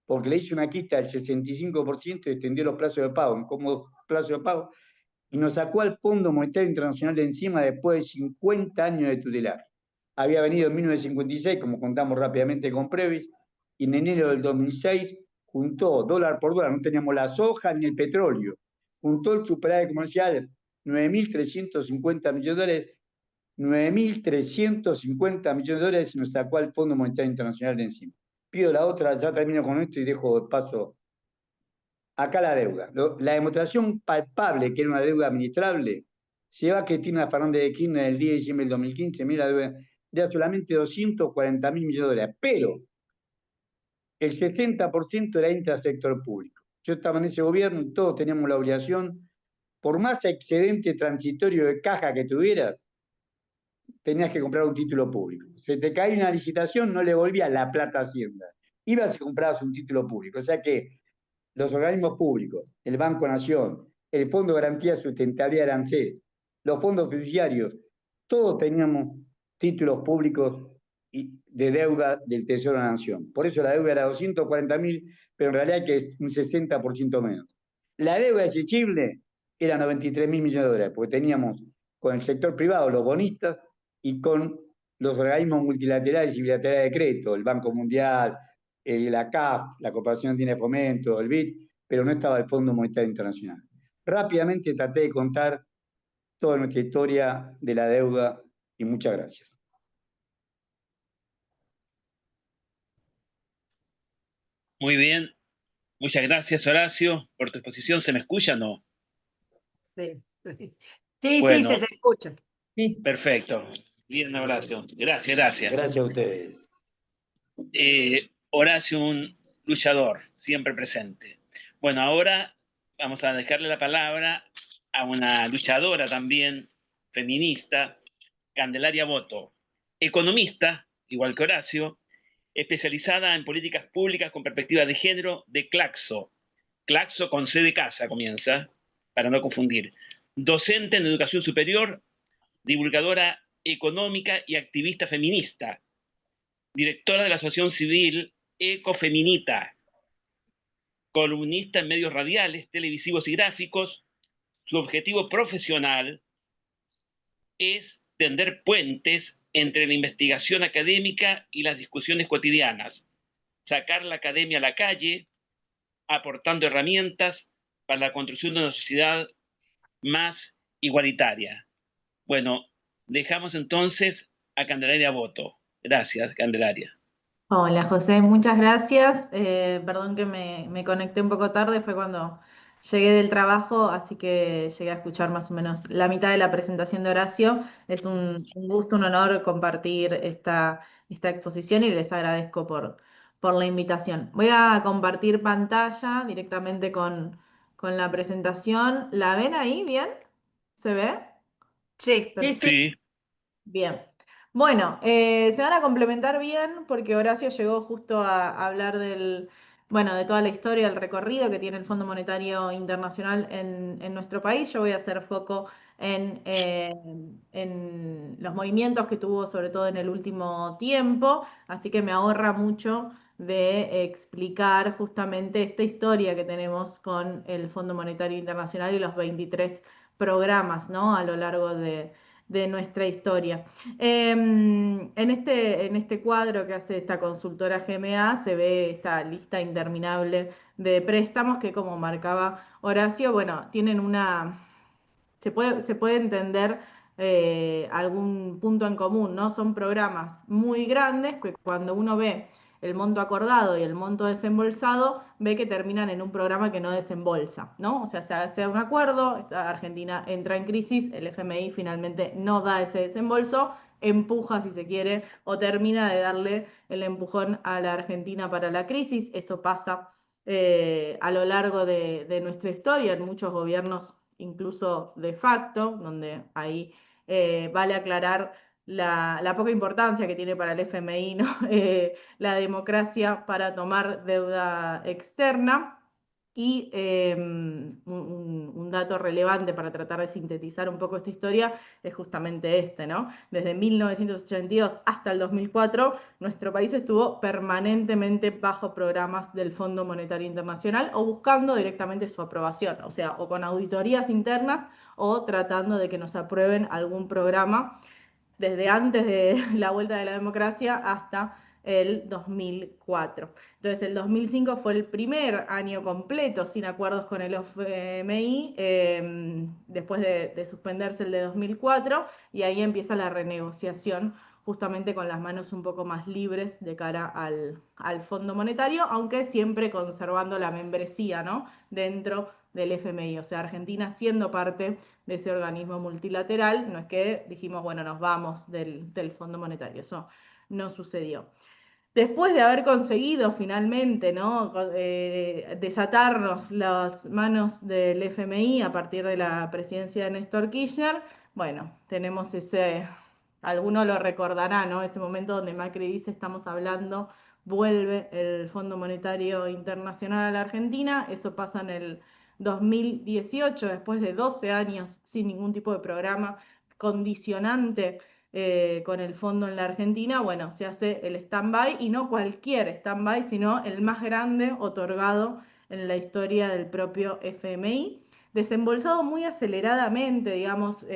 porque le hizo una quita del 65% y extendió los plazos de pago, en cómodos plazos de pago, y nos sacó al Fondo Monetario Internacional de encima después de 50 años de tutelar. Había venido en 1956, como contamos rápidamente con Previs, y en enero del 2006 juntó dólar por dólar, no teníamos la soja ni el petróleo, juntó el superávit comercial 9.350 millones de dólares, 9.350 millones de dólares y nos sacó al Fondo Monetario Internacional de encima. Pido la otra, ya termino con esto y dejo paso. Acá la deuda. La demostración palpable que era una deuda administrable se va a Cristina Fernández de Kirchner el 10 de diciembre del 2015, mira, la deuda de solamente 240.000 millones de dólares, pero el 60% era intrasector público. Yo estaba en ese gobierno y todos teníamos la obligación, por más excedente transitorio de caja que tuvieras, tenías que comprar un título público. Se te caía una licitación, no le volvía la plata a Hacienda. Ibas y comprabas un título público. O sea que los organismos públicos, el Banco Nación, el Fondo de Garantía de Sustentabilidad de ANSES, los fondos fiduciarios, todos teníamos títulos públicos de deuda del Tesoro de la Nación. Por eso la deuda era 240.000, pero en realidad que es un 60% menos. La deuda exigible era 93.000 millones de dólares, porque teníamos con el sector privado los bonistas y con los organismos multilaterales y bilaterales de crédito, el Banco Mundial, la CAF, la Cooperación Andina de Fomento, el BID, pero no estaba el Fondo Monetario Internacional. Rápidamente traté de contar toda nuestra historia de la deuda y muchas gracias. Muy bien, muchas gracias Horacio por tu exposición. ¿Se me escucha o no? Sí, sí, Bueno, sí, se te escucha. Sí. Perfecto. Bien, Horacio. Gracias, gracias. Gracias a ustedes. Horacio, un luchador, siempre presente. Bueno, ahora vamos a dejarle la palabra a una luchadora también, feminista, Candelaria Boto, economista, igual que Horacio, especializada en políticas públicas con perspectiva de género de Claxo. Claxo con C de casa comienza, para no confundir. Docente en educación superior, divulgadora económica y activista feminista, directora de la Asociación Civil Ecofeminita, columnista en medios radiales, televisivos y gráficos. Su objetivo profesional es tender puentes entre la investigación académica y las discusiones cotidianas, sacar la academia a la calle, aportando herramientas para la construcción de una sociedad más igualitaria. Bueno, dejamos entonces a Candelaria Boto. Gracias, Candelaria. Hola José, muchas gracias. Perdón que me conecté un poco tarde, fue cuando llegué del trabajo, así que llegué a escuchar más o menos la mitad de la presentación de Horacio. Es un gusto, un honor compartir esta exposición y les agradezco por la invitación. Voy a compartir pantalla directamente con la presentación. ¿La ven ahí bien? ¿Se ve? Sí. Perfecto. Sí, Bien. Bueno, se van a complementar bien porque Horacio llegó justo a hablar bueno, de toda la historia, el recorrido que tiene el Fondo Monetario Internacional en nuestro país. Yo voy a hacer foco en los movimientos que tuvo, sobre todo en el último tiempo, así que me ahorra mucho de explicar justamente esta historia que tenemos con el Fondo Monetario Internacional y los 23 programas, ¿no? A lo largo de nuestra historia. En este cuadro que hace esta consultora GMA se ve esta lista interminable de préstamos que, como marcaba Horacio, bueno, tienen se puede entender algún punto en común, ¿no? Son programas muy grandes que cuando uno ve el monto acordado y el monto desembolsado, ve que terminan en un programa que no desembolsa, ¿no? O sea, se hace un acuerdo, Argentina entra en crisis, el FMI finalmente no da ese desembolso, empuja, si se quiere, o termina de darle el empujón a la Argentina para la crisis. Eso pasa a lo largo de nuestra historia, en muchos gobiernos incluso de facto, donde ahí vale aclarar la poca importancia que tiene para el FMI, ¿no? La democracia para tomar deuda externa. Y un dato relevante para tratar de sintetizar un poco esta historia es justamente este, ¿no? Desde 1982 hasta el 2004, nuestro país estuvo permanentemente bajo programas del Fondo Monetario Internacional o buscando directamente su aprobación, o sea, o con auditorías internas o tratando de que nos aprueben algún programa desde antes de la vuelta de la democracia hasta el 2004. Entonces, el 2005 fue el primer año completo sin acuerdos con el FMI, después de suspenderse el de 2004, y ahí empieza la renegociación justamente con las manos un poco más libres de cara al Fondo Monetario, aunque siempre conservando la membresía, ¿no? Dentro del FMI, o sea, Argentina siendo parte de ese organismo multilateral, no es que dijimos, bueno, nos vamos del Fondo Monetario, eso no sucedió. Después de haber conseguido finalmente, ¿no? Desatarnos las manos del FMI a partir de la presidencia de Néstor Kirchner, bueno, tenemos alguno lo recordará, ¿no? Ese momento donde Macri dice, estamos hablando, vuelve el Fondo Monetario Internacional a la Argentina, eso pasa en el 2018, después de 12 años sin ningún tipo de programa condicionante con el fondo en la Argentina, bueno, se hace el stand-by y no cualquier stand-by, sino el más grande otorgado en la historia del propio FMI, desembolsado muy aceleradamente, digamos,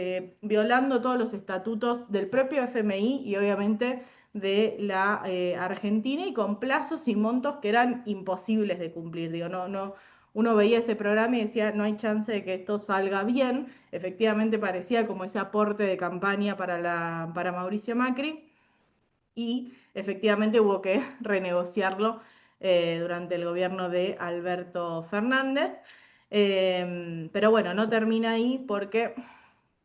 violando todos los estatutos del propio FMI y obviamente de la Argentina y con plazos y montos que eran imposibles de cumplir. Digo, uno veía ese programa y decía, no hay chance de que esto salga bien. Efectivamente parecía como ese aporte de campaña para Mauricio Macri y efectivamente hubo que renegociarlo durante el gobierno de Alberto Fernández. Pero bueno, no termina ahí porque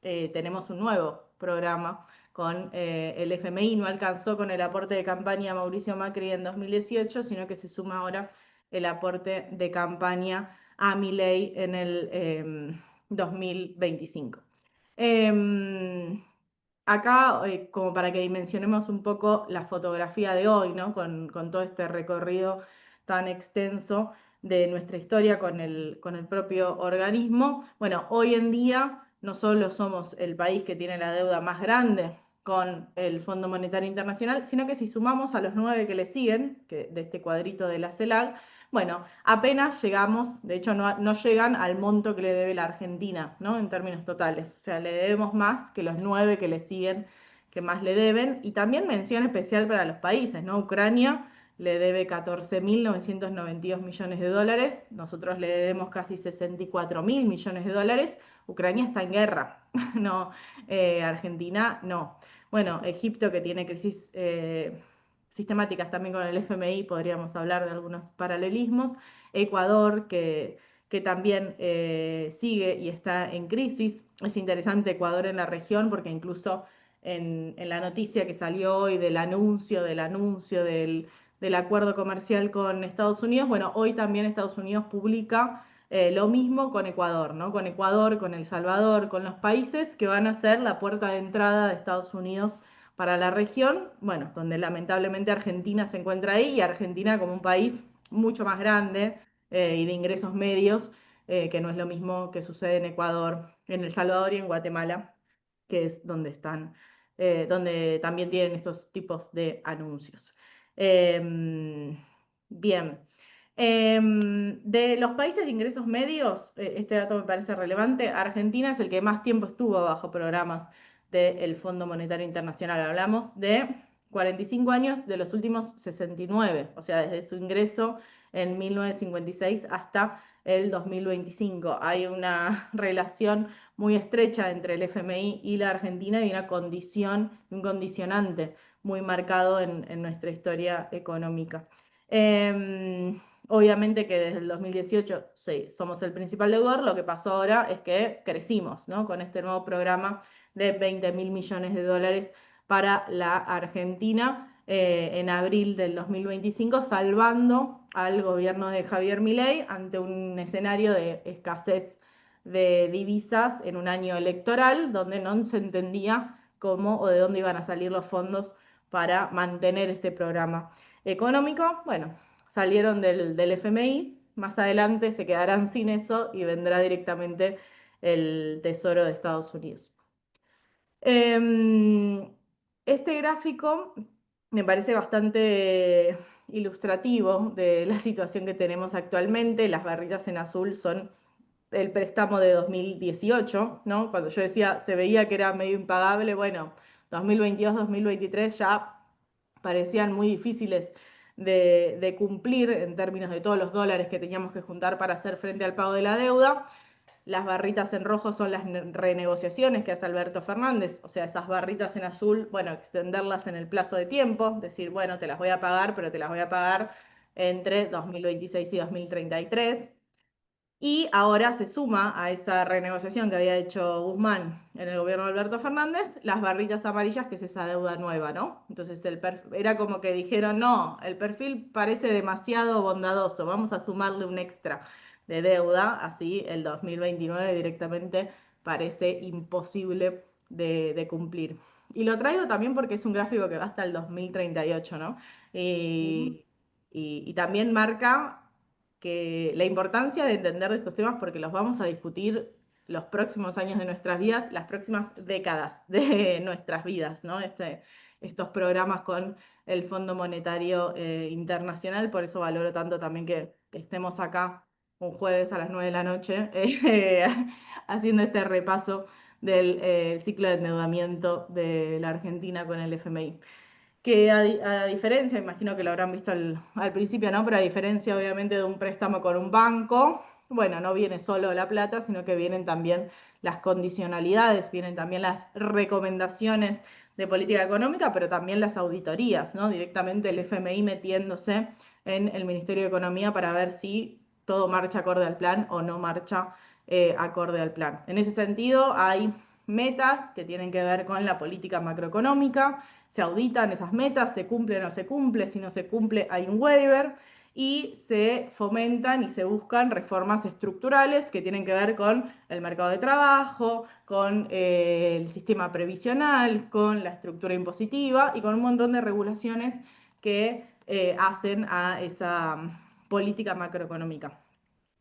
tenemos un nuevo programa con el FMI. No alcanzó con el aporte de campaña a Mauricio Macri en 2018, sino que se suma ahora el aporte de campaña a Milei en el 2025. Acá, como para que dimensionemos un poco la fotografía de hoy, ¿no? Con todo este recorrido tan extenso de nuestra historia con el propio organismo. Bueno, hoy en día no solo somos el país que tiene la deuda más grande con el Fondo Monetario Internacional, sino que si sumamos a los 9 que le siguen, de este cuadrito de la CELAC, bueno, apenas llegamos, de hecho no llegan al monto que le debe la Argentina, ¿no? En términos totales. O sea, le debemos más que los 9 que le siguen, que más le deben. Y también mención especial para los países, ¿no? Ucrania le debe 14.992 millones de dólares, nosotros le debemos casi 64.000 millones de dólares. Ucrania está en guerra, no, Argentina no. Bueno, Egipto que tiene crisis sistemáticas también con el FMI, podríamos hablar de algunos paralelismos. Ecuador, que también sigue y está en crisis. Es interesante Ecuador en la región porque incluso en la noticia que salió hoy del anuncio del acuerdo comercial con Estados Unidos. Bueno, hoy también Estados Unidos publica lo mismo con Ecuador, ¿no? Con Ecuador, con El Salvador, con los países que van a ser la puerta de entrada de Estados Unidos para la región, bueno, donde lamentablemente Argentina se encuentra ahí, y Argentina como un país mucho más grande y de ingresos medios, que no es lo mismo que sucede en Ecuador, en El Salvador y en Guatemala, que es donde están, donde también tienen estos tipos de anuncios. Bien. De los países de ingresos medios, este dato me parece relevante. Argentina es el que más tiempo estuvo bajo programas del Fondo Monetario Internacional. Hablamos de 45 años de los últimos 69, o sea, desde su ingreso en 1956 hasta el 2025. Hay una relación muy estrecha entre el FMI y la Argentina, y una condición, un condicionante muy marcado en nuestra historia económica. Obviamente que desde el 2018 sí, somos el principal deudor. Lo que pasó ahora es que crecimos, ¿no? Con este nuevo programa de 20.000 millones de dólares para la Argentina en abril del 2025, salvando al gobierno de Javier Milei ante un escenario de escasez de divisas en un año electoral donde no se entendía cómo o de dónde iban a salir los fondos para mantener este programa económico. Bueno, salieron del FMI, más adelante se quedarán sin eso y vendrá directamente el Tesoro de Estados Unidos. Este gráfico me parece bastante ilustrativo de la situación que tenemos actualmente. Las barritas en azul son el préstamo de 2018, ¿no? Cuando yo decía, se veía que era medio impagable, bueno, 2022, 2023 ya parecían muy difíciles de cumplir en términos de todos los dólares que teníamos que juntar para hacer frente al pago de la deuda. Las barritas en rojo son las renegociaciones que hace Alberto Fernández, o sea, esas barritas en azul, bueno, extenderlas en el plazo de tiempo, decir, bueno, te las voy a pagar, pero te las voy a pagar entre 2026 y 2033. Y ahora se suma a esa renegociación que había hecho Guzmán en el gobierno de Alberto Fernández, las barritas amarillas, que es esa deuda nueva, ¿no? Entonces era como que dijeron, no, el perfil parece demasiado bondadoso, vamos a sumarle un extra de deuda, así el 2029 directamente parece imposible de cumplir. Y lo traigo también porque es un gráfico que va hasta el 2038, ¿no? Y también marca que la importancia de entender estos temas, porque los vamos a discutir los próximos años de nuestras vidas, las próximas décadas de nuestras vidas, ¿no? Estos programas con el Fondo Monetario Internacional, por eso valoro tanto también que estemos acá un jueves a las 9 de la noche haciendo este repaso del ciclo de endeudamiento de la Argentina con el FMI. Que a diferencia, imagino que lo habrán visto al principio, ¿no? Pero a diferencia obviamente de un préstamo con un banco, bueno, no viene solo la plata, sino que vienen también las condicionalidades, vienen también las recomendaciones de política económica, pero también las auditorías, ¿no? Directamente el FMI metiéndose en el Ministerio de Economía para ver si todo marcha acorde al plan o no marcha acorde al plan. En ese sentido, hay metas que tienen que ver con la política macroeconómica. Se auditan esas metas, se cumple o no se cumple, si no se cumple hay un waiver, y se fomentan y se buscan reformas estructurales que tienen que ver con el mercado de trabajo, con el sistema previsional, con la estructura impositiva y con un montón de regulaciones que hacen a esa política macroeconómica.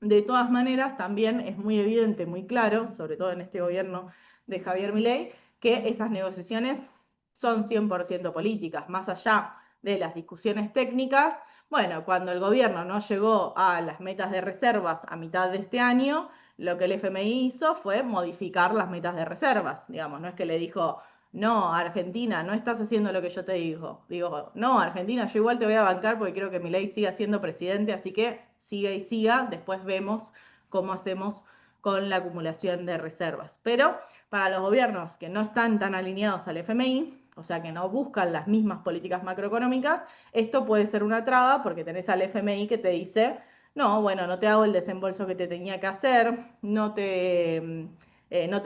De todas maneras, también es muy evidente, muy claro, sobre todo en este gobierno de Javier Milei, que esas negociaciones son 100% políticas, más allá de las discusiones técnicas. Bueno, cuando el gobierno no llegó a las metas de reservas a mitad de este año, lo que el FMI hizo fue modificar las metas de reservas. Digamos, no es que le dijo, no, Argentina, no estás haciendo lo que yo te digo. Digo, no, Argentina, yo igual te voy a bancar porque quiero que Milei siga siendo presidente, así que siga y siga, después vemos cómo hacemos con la acumulación de reservas. Pero para los gobiernos que no están tan alineados al FMI, o sea, que no buscan las mismas políticas macroeconómicas, esto puede ser una traba porque tenés al FMI que te dice, no, bueno, no te hago el desembolso que te tenía que hacer, no te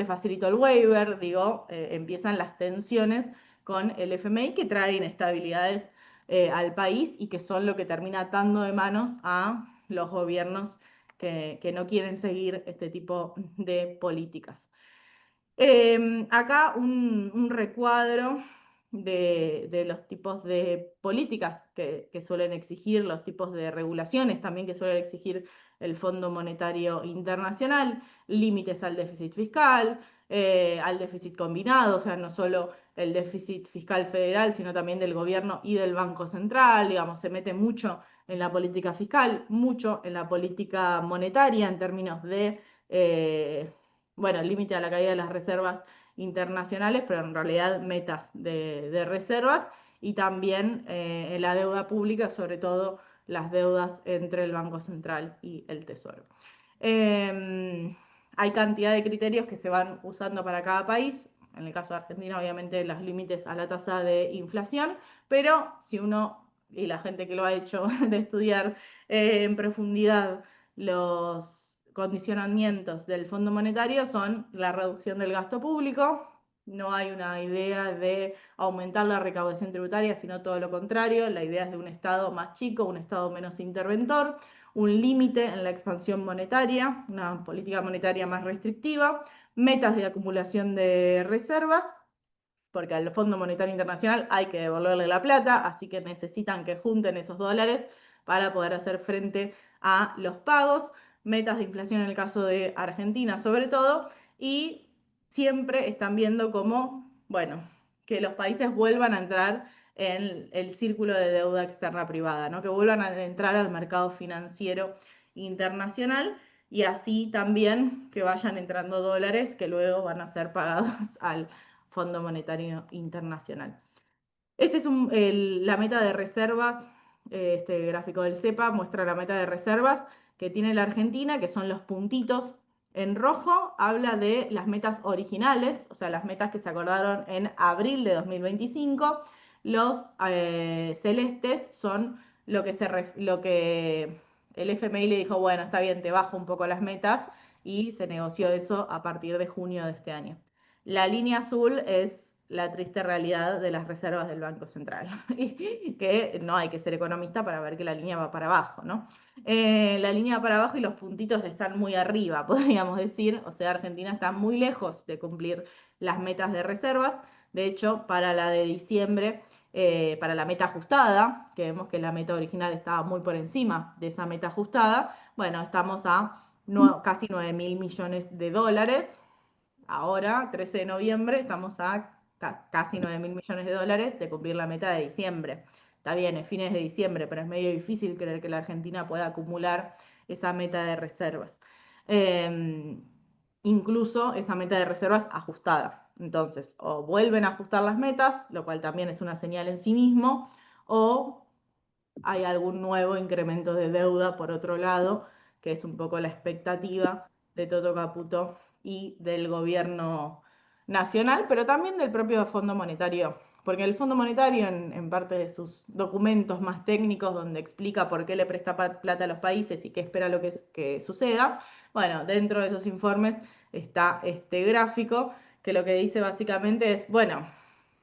facilito el waiver, digo, empiezan las tensiones con el FMI que trae inestabilidades al país y que son lo que termina atando de manos a los gobiernos que no quieren seguir este tipo de políticas. Acá un recuadro de los tipos de políticas que suelen exigir, los tipos de regulaciones también que suele exigir el Fondo Monetario Internacional, límites al déficit fiscal, al déficit combinado, o sea, no solo el déficit fiscal federal, sino también del gobierno y del Banco Central, digamos, se mete mucho en la política fiscal, mucho en la política monetaria en términos de bueno, límite a la caída de las reservas internacionales, pero en realidad metas de reservas, y también en la deuda pública, sobre todo las deudas entre el Banco Central y el Tesoro. Hay cantidad de criterios que se van usando para cada país. En el caso de Argentina, obviamente, los límites a la tasa de inflación, pero si uno, y la gente que lo ha hecho, de estudiar en profundidad los condicionamientos del Fondo Monetario son la reducción del gasto público. No hay una idea de aumentar la recaudación tributaria, sino todo lo contrario. La idea es de un Estado más chico, un Estado menos interventor, un límite en la expansión monetaria, una política monetaria más restrictiva, metas de acumulación de reservas, porque al Fondo Monetario Internacional hay que devolverle la plata, así que necesitan que junten esos dólares para poder hacer frente a los pagos, metas de inflación en el caso de Argentina sobre todo, y siempre están viendo cómo, bueno, que los países vuelvan a entrar en el círculo de deuda externa privada, ¿no? Que vuelvan a entrar al mercado financiero internacional y así también que vayan entrando dólares que luego van a ser pagados al Fondo Monetario Internacional. Este es la meta de reservas, este gráfico del CEPA muestra la meta de reservas que tiene la Argentina, que son los puntitos. En rojo habla de las metas originales, o sea, las metas que se acordaron en abril de 2025. Los celestes son lo que el FMI le dijo, bueno, está bien, te bajo un poco las metas, y se negoció eso a partir de junio de este año. La línea azul es la triste realidad de las reservas del Banco Central, que no hay que ser economista para ver que la línea va para abajo, ¿no? La línea va para abajo y los puntitos están muy arriba, podríamos decir. O sea, Argentina está muy lejos de cumplir las metas de reservas. De hecho, para la de diciembre, para la meta ajustada, que vemos que la meta original estaba muy por encima de esa meta ajustada, bueno, estamos a casi 9.000 millones de dólares. Ahora, 13 de noviembre, estamos a casi 9.000 millones de dólares de cumplir la meta de diciembre. Está bien, es fines de diciembre, pero es medio difícil creer que la Argentina pueda acumular esa meta de reservas. Incluso esa meta de reservas ajustada. Entonces, o vuelven a ajustar las metas, lo cual también es una señal en sí mismo, o hay algún nuevo incremento de deuda por otro lado, que es un poco la expectativa de Toto Caputo y del gobierno nacional, pero también del propio Fondo Monetario, porque el Fondo Monetario en parte de sus documentos más técnicos, donde explica por qué le presta plata a los países y qué espera lo que suceda, bueno, dentro de esos informes está este gráfico que lo que dice básicamente es, bueno,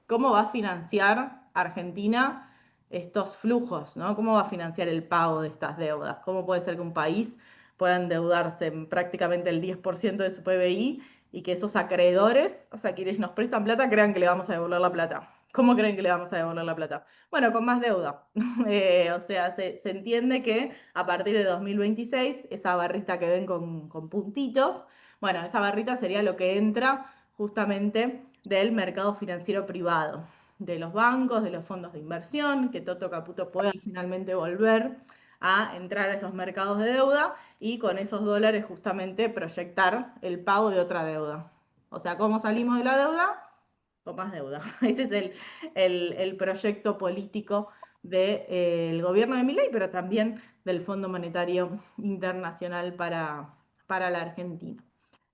¿cómo va a financiar Argentina estos flujos, ¿no? ¿Cómo va a financiar el pago de estas deudas? ¿Cómo puede ser que un país pueda endeudarse en prácticamente el 10% de su PBI y que esos acreedores, o sea, quienes nos prestan plata, crean que le vamos a devolver la plata? ¿Cómo creen que le vamos a devolver la plata? Bueno, con más deuda. O sea, se entiende que a partir de 2026, esa barrita que ven con puntitos, bueno, esa barrita sería lo que entra justamente del mercado financiero privado, de los bancos, de los fondos de inversión, que Toto Caputo pueda finalmente volver a entrar a esos mercados de deuda y con esos dólares justamente proyectar el pago de otra deuda. O sea, ¿cómo salimos de la deuda? Con más deuda. Ese es el proyecto político del gobierno de Milei, pero también del Fondo Monetario Internacional para la Argentina.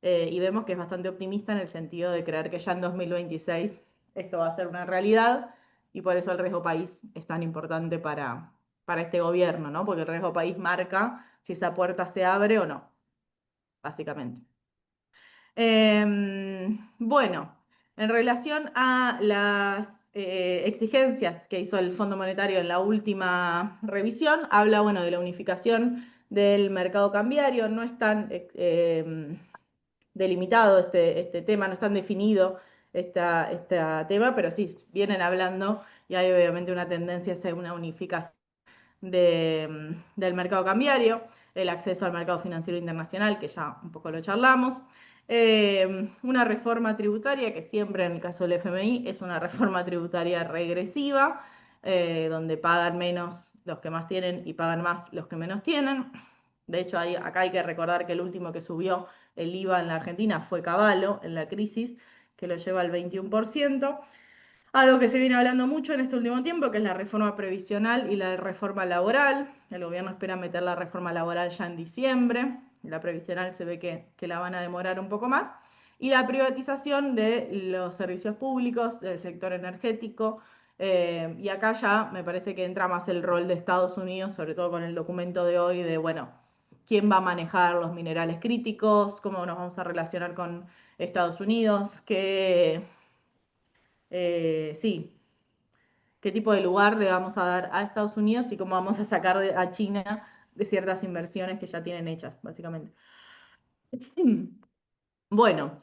Y vemos que es bastante optimista en el sentido de creer que ya en 2026 esto va a ser una realidad, y por eso el riesgo país es tan importante para este gobierno, ¿no? Porque el riesgo país marca si esa puerta se abre o no, básicamente. Bueno, en relación a las exigencias que hizo el Fondo Monetario en la última revisión, habla, bueno, de la unificación del mercado cambiario. No es tan delimitado este tema, no es tan definido este tema, pero sí, vienen hablando y hay obviamente una tendencia hacia una unificación del mercado cambiario, el acceso al mercado financiero internacional, que ya un poco lo charlamos. Una reforma tributaria que siempre en el caso del FMI es una reforma tributaria regresiva, donde pagan menos los que más tienen y pagan más los que menos tienen. De hecho, acá hay que recordar que el último que subió el IVA en la Argentina fue Caballo en la crisis, que lo lleva al 21%. Algo que se viene hablando mucho en este último tiempo, que es la reforma previsional y la reforma laboral. El gobierno espera meter la reforma laboral ya en diciembre. La previsional se ve que la van a demorar un poco más. Y la privatización de los servicios públicos, del sector energético. Y acá ya me parece que entra más el rol de Estados Unidos, sobre todo con el documento de hoy, de, bueno, quién va a manejar los minerales críticos, cómo nos vamos a relacionar con Estados Unidos, sí, qué tipo de lugar le vamos a dar a Estados Unidos y cómo vamos a sacar a China de ciertas inversiones que ya tienen hechas, básicamente. Bueno,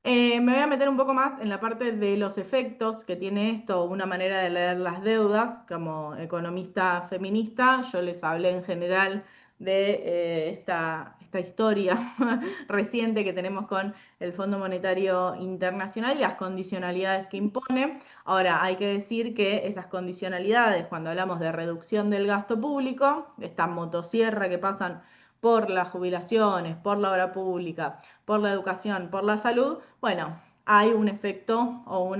me voy a meter un poco más en la parte de los efectos que tiene esto, una manera de leer las deudas. Como economista feminista, yo les hablé en general de esta historia reciente que tenemos con el Fondo Monetario Internacional y las condicionalidades que impone. Ahora, hay que decir que esas condicionalidades, cuando hablamos de reducción del gasto público, esta motosierra que pasan por las jubilaciones, por la obra pública, por la educación, por la salud, bueno, hay un efecto o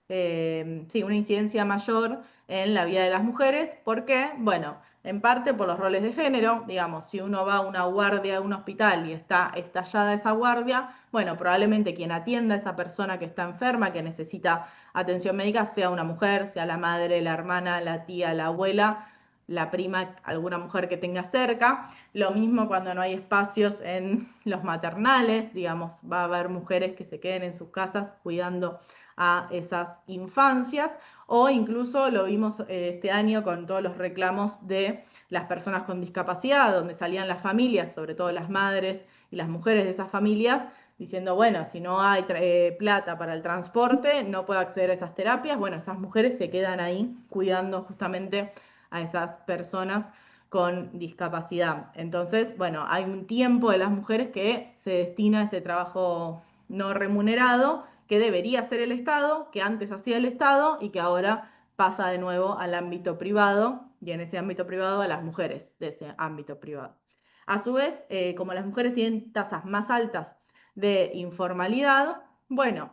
sí, una incidencia mayor en la vida de las mujeres. ¿Por qué? Bueno, en parte por los roles de género. Digamos, si uno va a una guardia a un hospital y está estallada esa guardia, bueno, probablemente quien atienda a esa persona que está enferma, que necesita atención médica, sea una mujer, sea la madre, la hermana, la tía, la abuela, la prima, alguna mujer que tenga cerca. Lo mismo cuando no hay espacios en los maternales, digamos, va a haber mujeres que se queden en sus casas cuidando a esas infancias, o incluso lo vimos este año con todos los reclamos de las personas con discapacidad, donde salían las familias, sobre todo las madres y las mujeres de esas familias, diciendo, bueno, si no hay plata para el transporte, no puedo acceder a esas terapias. Bueno, esas mujeres se quedan ahí cuidando justamente a esas personas con discapacidad. Entonces, bueno, hay un tiempo de las mujeres que se destina a ese trabajo no remunerado que debería hacer el Estado, que antes hacía el Estado y que ahora pasa de nuevo al ámbito privado, y en ese ámbito privado a las mujeres de ese ámbito privado. A su vez, como las mujeres tienen tasas más altas de informalidad, bueno,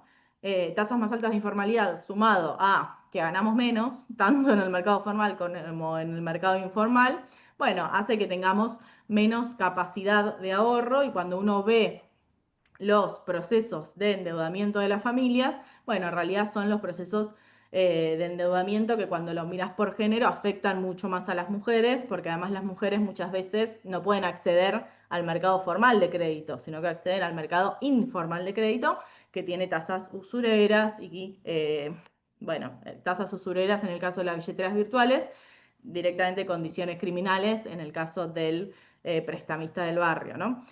tasas más altas de informalidad sumado a que ganamos menos, tanto en el mercado formal como en el mercado informal, bueno, hace que tengamos menos capacidad de ahorro, y cuando uno ve los procesos de endeudamiento de las familias, bueno, en realidad son los procesos de endeudamiento que, cuando los miras por género, afectan mucho más a las mujeres, porque además las mujeres muchas veces no pueden acceder al mercado formal de crédito, sino que acceden al mercado informal de crédito, que tiene tasas usureras y, bueno, tasas usureras en el caso de las billeteras virtuales, directamente condiciones criminales en el caso del prestamista del barrio, ¿no?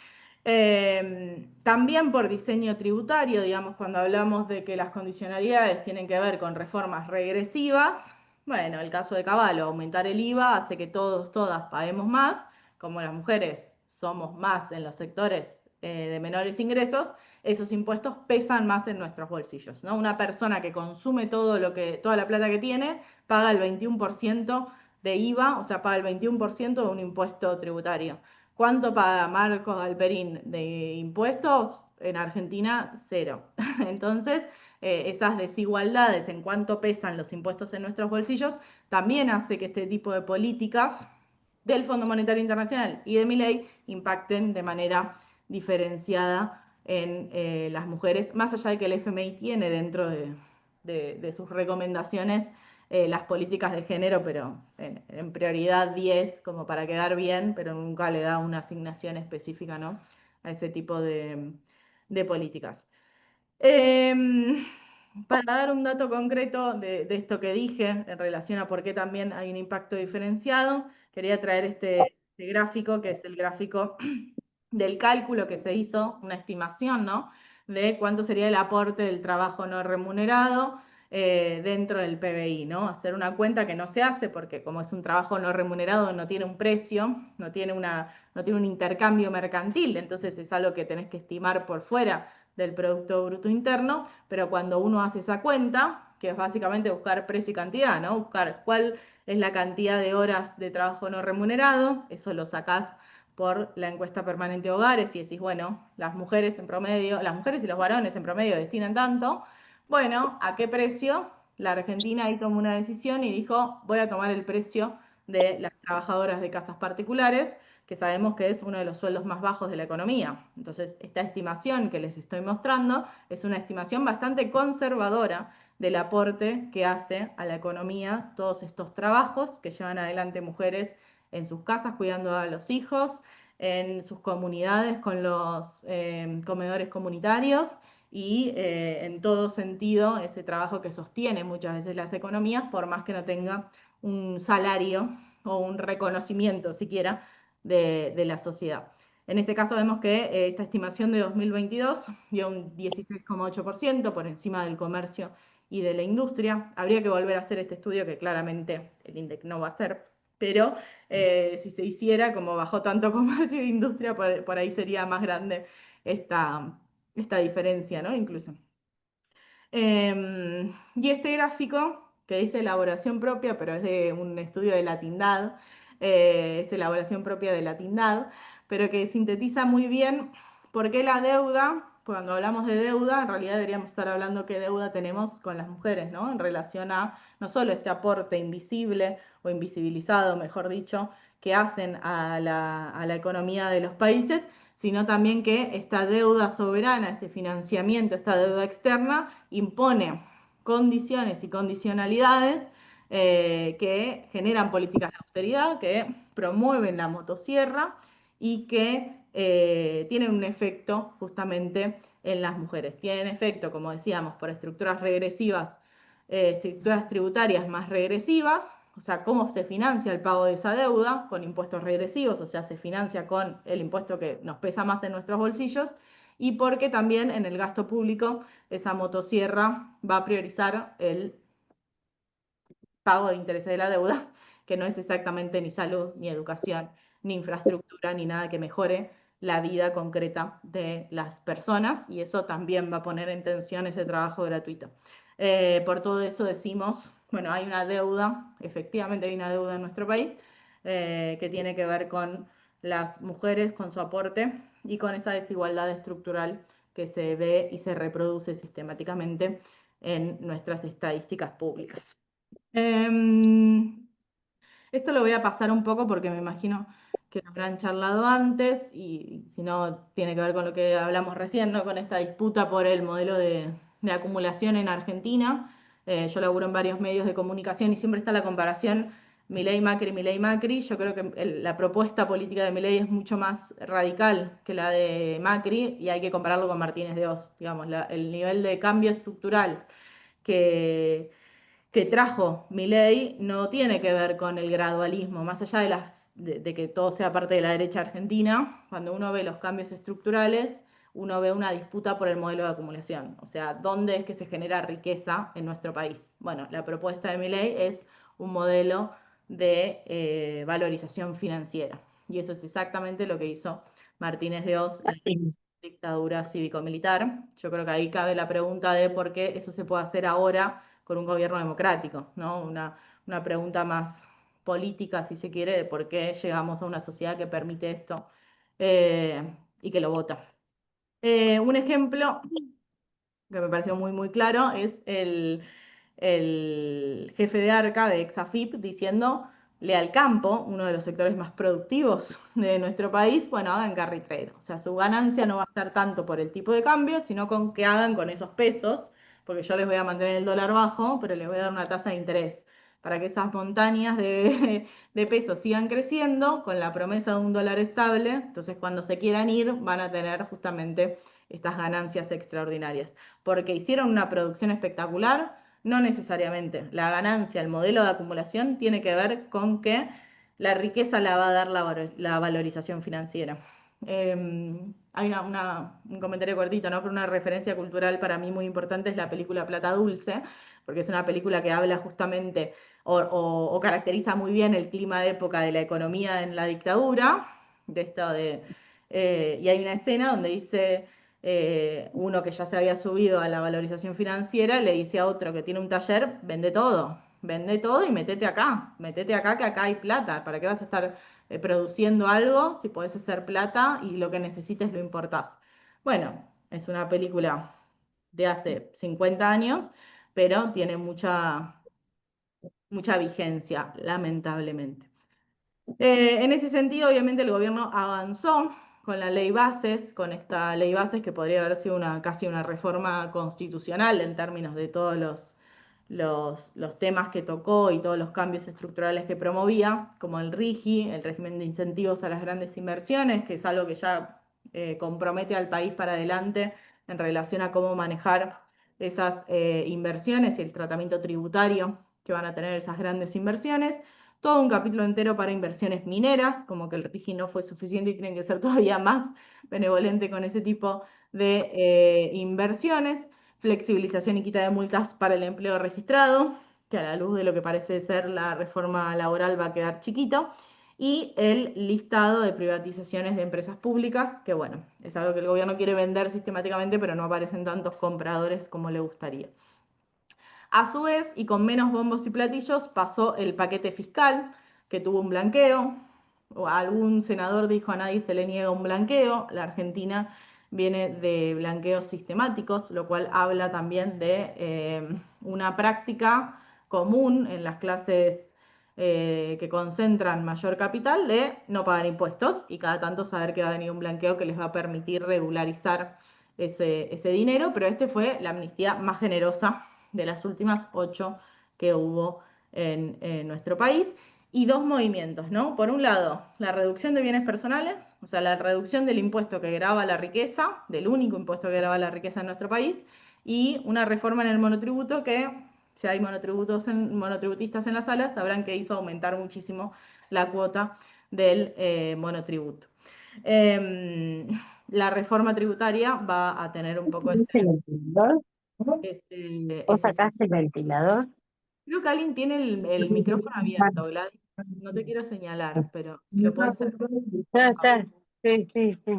También por diseño tributario, digamos, cuando hablamos de que las condicionalidades tienen que ver con reformas regresivas, bueno, el caso de Caballo, aumentar el IVA hace que todos, todas paguemos más. Como las mujeres somos más en los sectores de menores ingresos, esos impuestos pesan más en nuestros bolsillos, ¿no? Una persona que consume toda la plata que tiene, paga el 21% de IVA, o sea, paga el 21% de un impuesto tributario. ¿Cuánto paga Marcos Galperín de impuestos? En Argentina, cero. Entonces, esas desigualdades en cuánto pesan los impuestos en nuestros bolsillos también hace que este tipo de políticas del Fondo Monetario Internacional y de Milei impacten de manera diferenciada en las mujeres, más allá de que el FMI tiene dentro de sus recomendaciones las políticas de género, pero en prioridad 10 como para quedar bien, pero nunca le da una asignación específica, ¿no?, a ese tipo de políticas. para dar un dato concreto de esto que dije en relación a por qué también hay un impacto diferenciado, quería traer este gráfico, que es el gráfico del cálculo que se hizo, una estimación, ¿no?, de cuánto sería el aporte del trabajo no remunerado dentro del PBI, ¿no? Hacer una cuenta que no se hace porque como es un trabajo no remunerado no tiene un precio, no tiene un intercambio mercantil, entonces es algo que tenés que estimar por fuera del Producto Bruto Interno, pero cuando uno hace esa cuenta, que es básicamente buscar precio y cantidad, ¿no? Buscar cuál es la cantidad de horas de trabajo no remunerado, eso lo sacás por la encuesta permanente de hogares y decís, bueno, las mujeres en promedio, las mujeres y los varones en promedio destinan tanto, bueno, ¿a qué precio? La Argentina ahí tomó una decisión y dijo, voy a tomar el precio de las trabajadoras de casas particulares, que sabemos que es uno de los sueldos más bajos de la economía. Entonces, esta estimación que les estoy mostrando es una estimación bastante conservadora del aporte que hace a la economía todos estos trabajos que llevan adelante mujeres en sus casas cuidando a los hijos, en sus comunidades con los comedores comunitarios y en todo sentido ese trabajo que sostiene muchas veces las economías, por más que no tenga un salario o un reconocimiento siquiera de la sociedad. En ese caso vemos que esta estimación de 2022 dio un 16,8% por encima del comercio y de la industria. Habría que volver a hacer este estudio que claramente el INDEC no va a hacer, pero si se hiciera, como bajó tanto comercio e industria, por ahí sería más grande esta diferencia, ¿no? Incluso. Y este gráfico, que dice elaboración propia, pero es de un estudio de la Tindad, es elaboración propia de la Tindad, pero que sintetiza muy bien por qué la deuda, cuando hablamos de deuda, en realidad deberíamos estar hablando qué deuda tenemos con las mujeres, ¿no? En relación a no solo este aporte invisible o invisibilizado, mejor dicho, que hacen a la economía de los países, sino también que esta deuda soberana, este financiamiento, esta deuda externa, impone condiciones y condicionalidades que generan políticas de austeridad, que promueven la motosierra y que tienen un efecto justamente en las mujeres. Tienen efecto, como decíamos, por estructuras regresivas, estructuras tributarias más regresivas, o sea, cómo se financia el pago de esa deuda con impuestos regresivos, o sea, se financia con el impuesto que nos pesa más en nuestros bolsillos, y porque también en el gasto público esa motosierra va a priorizar el pago de intereses de la deuda, que no es exactamente ni salud, ni educación, ni infraestructura, ni nada que mejore la vida concreta de las personas, y eso también va a poner en tensión ese trabajo gratuito. Por todo eso decimos, bueno, hay una deuda, efectivamente hay una deuda en nuestro país, que tiene que ver con las mujeres, con su aporte y con esa desigualdad estructural que se ve y se reproduce sistemáticamente en nuestras estadísticas públicas. Esto lo voy a pasar un poco porque me imagino que lo habrán charlado antes y si no, tiene que ver con lo que hablamos recién, ¿no? Con esta disputa por el modelo de acumulación en Argentina. Yo laburo en varios medios de comunicación y siempre está la comparación Milei-Macri, Milei-Macri. Yo creo que la propuesta política de Milei es mucho más radical que la de Macri y hay que compararlo con Martínez de Oz. Digamos, el nivel de cambio estructural que trajo Milei no tiene que ver con el gradualismo, más allá de que todo sea parte de la derecha argentina, cuando uno ve los cambios estructurales, uno ve una disputa por el modelo de acumulación, o sea, ¿dónde es que se genera riqueza en nuestro país? Bueno, la propuesta de Milei es un modelo de valorización financiera, y eso es exactamente lo que hizo Martínez de Oz en la dictadura cívico-militar. Yo creo que ahí cabe la pregunta de por qué eso se puede hacer ahora con un gobierno democrático, ¿no? Una pregunta más política, si se quiere, de por qué llegamos a una sociedad que permite esto y que lo vota. Un ejemplo que me pareció muy, muy claro es el jefe de ARCA de Exafip diciéndole al campo, uno de los sectores más productivos de nuestro país, bueno, hagan carry trade. O sea, su ganancia no va a estar tanto por el tipo de cambio, sino con que hagan con esos pesos, porque yo les voy a mantener el dólar bajo, pero les voy a dar una tasa de interés para que esas montañas de pesos sigan creciendo con la promesa de un dólar estable. Entonces, cuando se quieran ir, van a tener justamente estas ganancias extraordinarias. Porque hicieron una producción espectacular, no necesariamente. La ganancia, el modelo de acumulación tiene que ver con que la riqueza la va a dar la valorización financiera. Hay un comentario cortito, ¿no? Pero una referencia cultural para mí muy importante es la película Plata Dulce, porque es una película que habla justamente o caracteriza muy bien el clima de época de la economía en la dictadura, y hay una escena donde dice uno que ya se había subido a la valorización financiera, le dice a otro que tiene un taller, vende todo y metete acá que acá hay plata, ¿para qué vas a estar produciendo algo si podés hacer plata y lo que necesites lo importás? Bueno, es una película de hace 50 años, pero tiene mucha vigencia, lamentablemente. En ese sentido, obviamente, el gobierno avanzó con la ley bases, con esta ley bases que podría haber sido casi una reforma constitucional en términos de todos los temas que tocó y todos los cambios estructurales que promovía, como el RIGI, el régimen de incentivos a las grandes inversiones, que es algo que ya compromete al país para adelante en relación a cómo manejar esas inversiones y el tratamiento tributario que van a tener esas grandes inversiones. Todo un capítulo entero para inversiones mineras, como que el RIGI no fue suficiente y tienen que ser todavía más benevolente con ese tipo de inversiones. Flexibilización y quita de multas para el empleo registrado, que a la luz de lo que parece ser la reforma laboral va a quedar chiquito. Y el listado de privatizaciones de empresas públicas, que bueno, es algo que el gobierno quiere vender sistemáticamente, pero no aparecen tantos compradores como le gustaría. A su vez, y con menos bombos y platillos, pasó el paquete fiscal, que tuvo un blanqueo. O algún senador dijo: a nadie se le niega un blanqueo. La Argentina viene de blanqueos sistemáticos, lo cual habla también de una práctica común en las clases que concentran mayor capital de no pagar impuestos y cada tanto saber que va a venir un blanqueo que les va a permitir regularizar ese dinero, pero este fue la amnistía más generosa de las últimas 8 que hubo en nuestro país. Y dos movimientos, ¿no? Por un lado, la reducción de bienes personales, o sea, la reducción del impuesto que grava la riqueza, del único impuesto que grava la riqueza en nuestro país, y una reforma en el monotributo que, si hay monotributistas en las salas, sabrán que hizo aumentar muchísimo la cuota del monotributo. La reforma tributaria va a tener un poco ¿Sacaste el ventilador? ¿Vos ese. sacaste el ventilador? Creo que alguien tiene el micrófono abierto, Gladys. No te quiero señalar, pero si lo puedes cerrar, por Ya favor. está. Sí, sí, sí.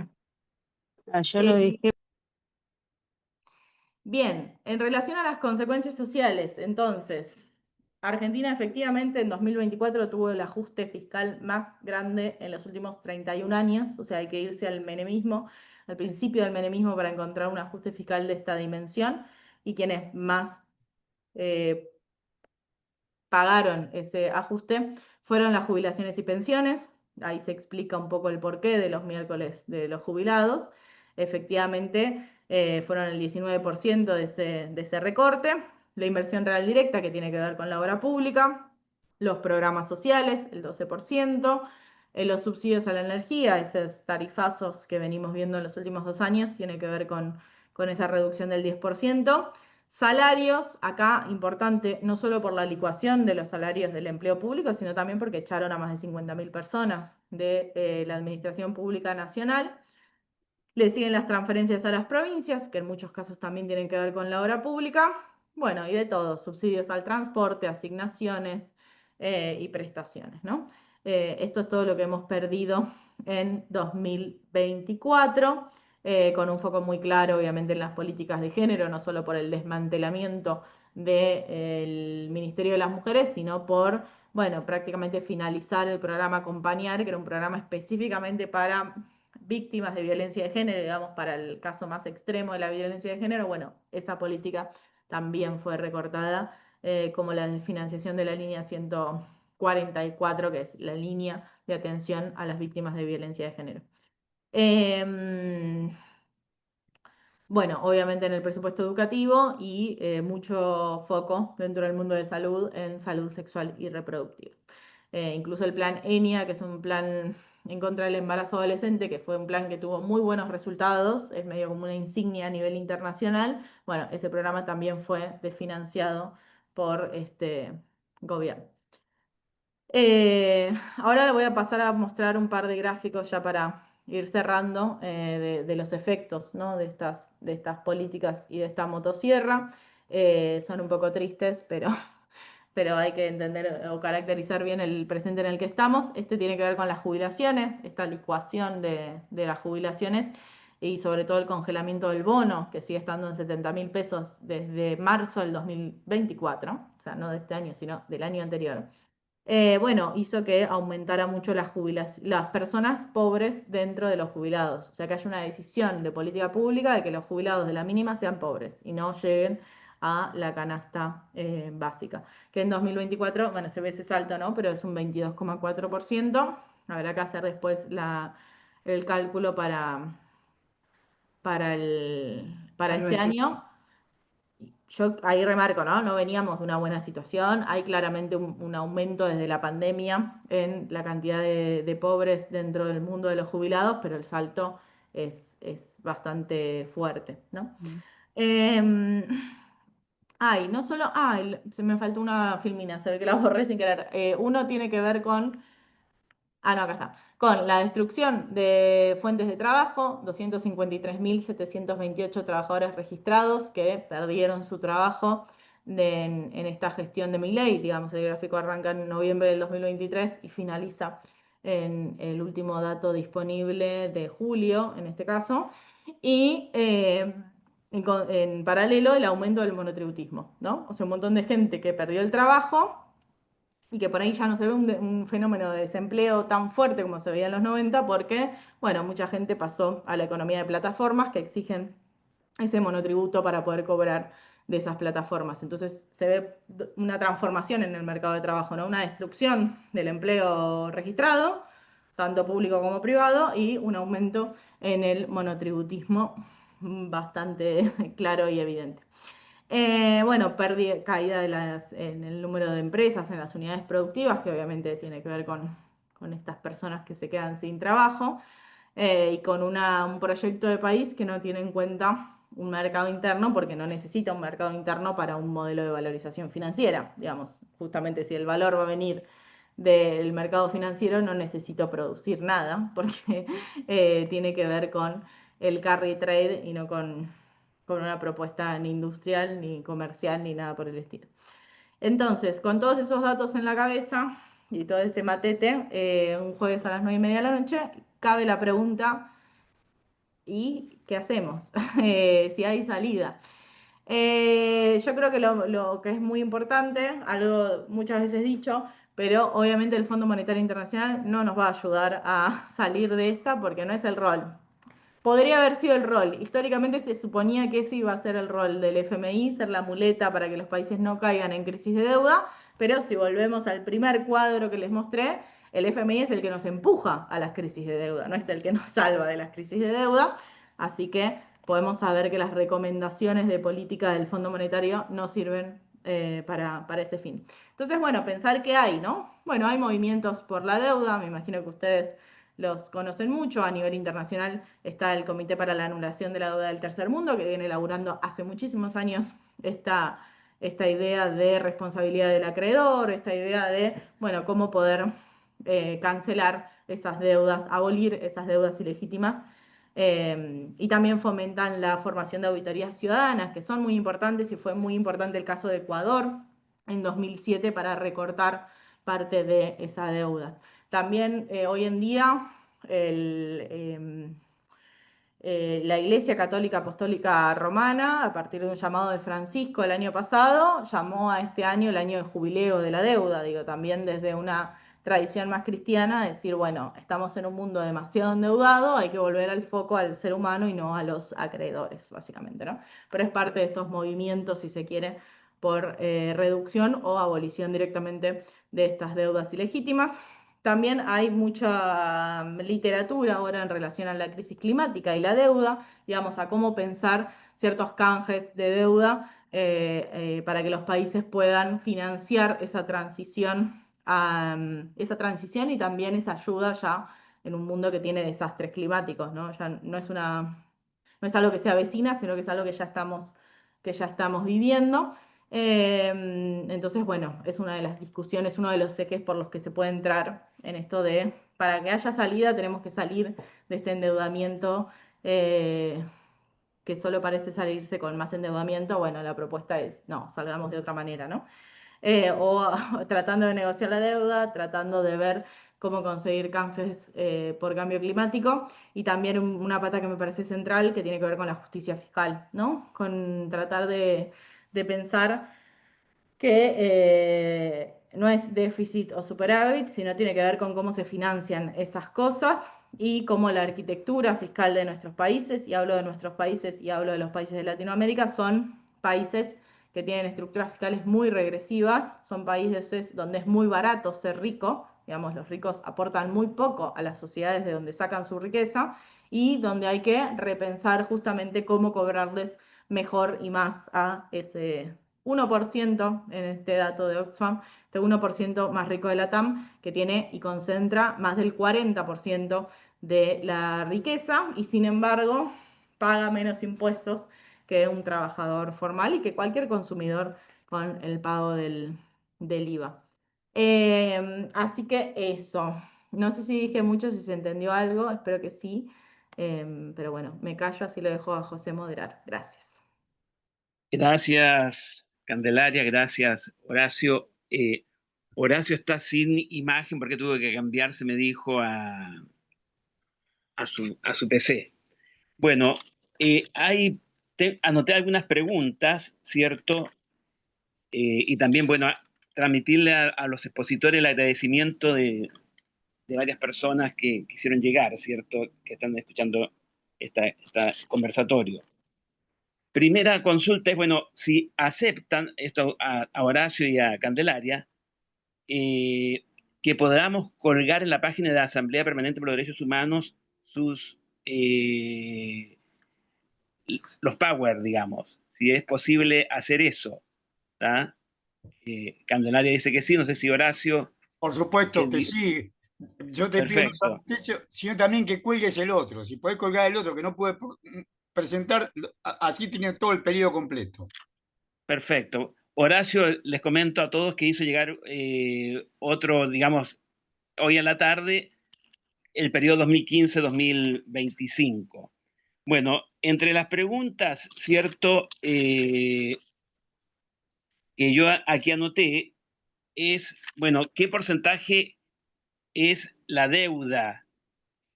Ah, yo lo Eh, dije. Bien, en relación a las consecuencias sociales, entonces, Argentina efectivamente en 2024 tuvo el ajuste fiscal más grande en los últimos 31 años, o sea, hay que irse al menemismo, al principio del menemismo para encontrar un ajuste fiscal de esta dimensión, y quienes más pagaron ese ajuste fueron las jubilaciones y pensiones. Ahí se explica un poco el porqué de los miércoles de los jubilados. Efectivamente, fueron el 19% de ese recorte. La inversión real directa, que tiene que ver con la obra pública. Los programas sociales, el 12%. Los subsidios a la energía, esos tarifazos que venimos viendo en los últimos 2 años, tiene que ver con esa reducción del 10%. Salarios, acá importante, no solo por la licuación de los salarios del empleo público, sino también porque echaron a más de 50.000 personas de la Administración Pública Nacional. Le siguen las transferencias a las provincias, que en muchos casos también tienen que ver con la obra pública. Bueno, y de todo, subsidios al transporte, asignaciones y prestaciones, ¿no? Esto es todo lo que hemos perdido en 2024, con un foco muy claro, obviamente, en las políticas de género, no solo por el desmantelamiento del Ministerio de las Mujeres, sino por, bueno, prácticamente finalizar el programa Acompañar, que era un programa específicamente para víctimas de violencia de género, digamos, para el caso más extremo de la violencia de género. Bueno, esa política también fue recortada, como la financiación de la línea 144, que es la línea de atención a las víctimas de violencia de género. Bueno, obviamente en el presupuesto educativo y mucho foco dentro del mundo de salud en salud sexual y reproductiva. Incluso el plan ENIA, que es un plan en contra del embarazo adolescente, que fue un plan que tuvo muy buenos resultados, es medio como una insignia a nivel internacional. Bueno, ese programa también fue desfinanciado por este gobierno. Ahora le voy a pasar a mostrar un par de gráficos ya para ir cerrando de los efectos, ¿no? de estas políticas y de esta motosierra. Son un poco tristes, pero hay que entender o caracterizar bien el presente en el que estamos. Este tiene que ver con las jubilaciones, esta licuación de las jubilaciones y sobre todo el congelamiento del bono, que sigue estando en 70.000 pesos desde marzo del 2024, o sea, no de este año, sino del año anterior. Bueno, hizo que aumentara mucho las personas pobres dentro de los jubilados. O sea, que haya una decisión de política pública de que los jubilados de la mínima sean pobres y no lleguen a la canasta básica. Que en 2024, bueno, se ve ese salto, ¿no? Pero es un 22,4%. Habrá que hacer después el cálculo para este año. Yo ahí remarco, ¿no? No veníamos de una buena situación. Hay claramente un aumento desde la pandemia en la cantidad de pobres dentro del mundo de los jubilados, pero el salto es bastante fuerte, ¿no? Em, no solo. Se me faltó una filmina, se ve que la borré sin querer. Uno tiene que ver con. No, acá está. Con la destrucción de fuentes de trabajo, 253.728 trabajadores registrados que perdieron su trabajo en esta gestión de Milei. Digamos, el gráfico arranca en noviembre del 2023 y finaliza en el último dato disponible de julio, en este caso. Y en paralelo, el aumento del monotributismo, ¿no? O sea, un montón de gente que perdió el trabajo y que por ahí ya no se ve un fenómeno de desempleo tan fuerte como se veía en los 90 porque, bueno, mucha gente pasó a la economía de plataformas que exigen ese monotributo para poder cobrar de esas plataformas. Entonces se ve una transformación en el mercado de trabajo, ¿no? Una destrucción del empleo registrado, tanto público como privado, y un aumento en el monotributismo bastante claro y evidente. Bueno, caída en el número de empresas, en las unidades productivas, que obviamente tiene que ver con estas personas que se quedan sin trabajo, y con un proyecto de país que no tiene en cuenta un mercado interno, porque no necesita un mercado interno para un modelo de valorización financiera. Digamos, justamente si el valor va a venir del mercado financiero, no necesito producir nada, porque tiene que ver con el carry trade y no con una propuesta ni industrial, ni comercial, ni nada por el estilo. Entonces, con todos esos datos en la cabeza y todo ese matete, un jueves a las 9:30 de la noche, cabe la pregunta, ¿y qué hacemos? Si hay salida. Yo creo que lo que es muy importante, algo muchas veces dicho, pero obviamente el Fondo Monetario Internacional no nos va a ayudar a salir de esta porque no es el rol. Podría haber sido el rol. Históricamente se suponía que ese iba a ser el rol del FMI, ser la muleta para que los países no caigan en crisis de deuda, pero si volvemos al primer cuadro que les mostré, el FMI es el que nos empuja a las crisis de deuda, no es el que nos salva de las crisis de deuda, así que podemos saber que las recomendaciones de política del Fondo Monetario no sirven para ese fin. Entonces, bueno, pensar que hay, ¿no? Bueno, hay movimientos por la deuda, me imagino que ustedes los conocen mucho. A nivel internacional está el Comité para la Anulación de la Deuda del Tercer Mundo, que viene elaborando hace muchísimos años esta idea de responsabilidad del acreedor, esta idea de, bueno, cómo poder cancelar esas deudas, abolir esas deudas ilegítimas. Y también fomentan la formación de auditorías ciudadanas, que son muy importantes, y fue muy importante el caso de Ecuador en 2007 para recortar parte de esa deuda. También hoy en día la Iglesia Católica Apostólica Romana, a partir de un llamado de Francisco el año pasado, llamó a este año el año de jubileo de la deuda, digo, también desde una tradición más cristiana, decir, bueno, estamos en un mundo demasiado endeudado, hay que volver al foco al ser humano y no a los acreedores, básicamente, ¿no? Pero es parte de estos movimientos, si se quiere, por reducción o abolición directamente de estas deudas ilegítimas. también hay mucha literatura ahora en relación a la crisis climática y la deuda, digamos, a cómo pensar ciertos canjes de deuda para que los países puedan financiar esa transición, y también esa ayuda ya en un mundo que tiene desastres climáticos, ¿no? Ya no es algo que se avecina, sino que es algo que ya estamos viviendo. Entonces, bueno, es una de las discusiones, uno de los ejes por los que se puede entrar en esto de, para que haya salida, tenemos que salir de este endeudamiento que solo parece salirse con más endeudamiento. Bueno, la propuesta es, no, salgamos de otra manera, ¿no? O tratando de negociar la deuda, tratando de ver cómo conseguir canjes por cambio climático, y también una pata que me parece central que tiene que ver con la justicia fiscal, ¿no? Con tratar de pensar que no es déficit o superávit, sino tiene que ver con cómo se financian esas cosas y cómo la arquitectura fiscal de nuestros países, y hablo de nuestros países y hablo de los países de Latinoamérica, son países que tienen estructuras fiscales muy regresivas, son países donde es muy barato ser rico, digamos, los ricos aportan muy poco a las sociedades de donde sacan su riqueza, y donde hay que repensar justamente cómo cobrarles mejor y más a ese 1% en este dato de Oxfam, este 1% más rico de la TAM, que tiene y concentra más del 40% de la riqueza, y sin embargo paga menos impuestos que un trabajador formal y que cualquier consumidor con el pago del IVA. Así que eso. No sé si dije mucho, si se entendió algo, espero que sí. Pero bueno, me callo, así lo dejo a José moderar. Gracias. Gracias, Candelaria, gracias, Horacio. Horacio está sin imagen porque tuvo que cambiarse, me dijo, a su PC. Bueno, anoté algunas preguntas, ¿cierto? Y también, bueno, transmitirle a los expositores el agradecimiento de varias personas que quisieron llegar, ¿cierto? Que están escuchando este conversatorio. Primera consulta es, bueno, si aceptan esto a Horacio y a Candelaria, que podamos colgar en la página de la Asamblea Permanente por los Derechos Humanos los power, digamos, si es posible hacer eso. ¿Tá? Candelaria dice que sí, no sé si Horacio. Por supuesto que sí. Yo te pido no Perfecto. solamente eso, sino también que cuelgues el otro. Si podés colgar el otro que no puede presentar, así tiene todo el periodo completo. Perfecto. Horacio, les comento a todos que hizo llegar otro, digamos, hoy a la tarde, el periodo 2015-2025. Bueno, entre las preguntas, ¿cierto? Que yo aquí anoté es, bueno, ¿qué porcentaje es la deuda?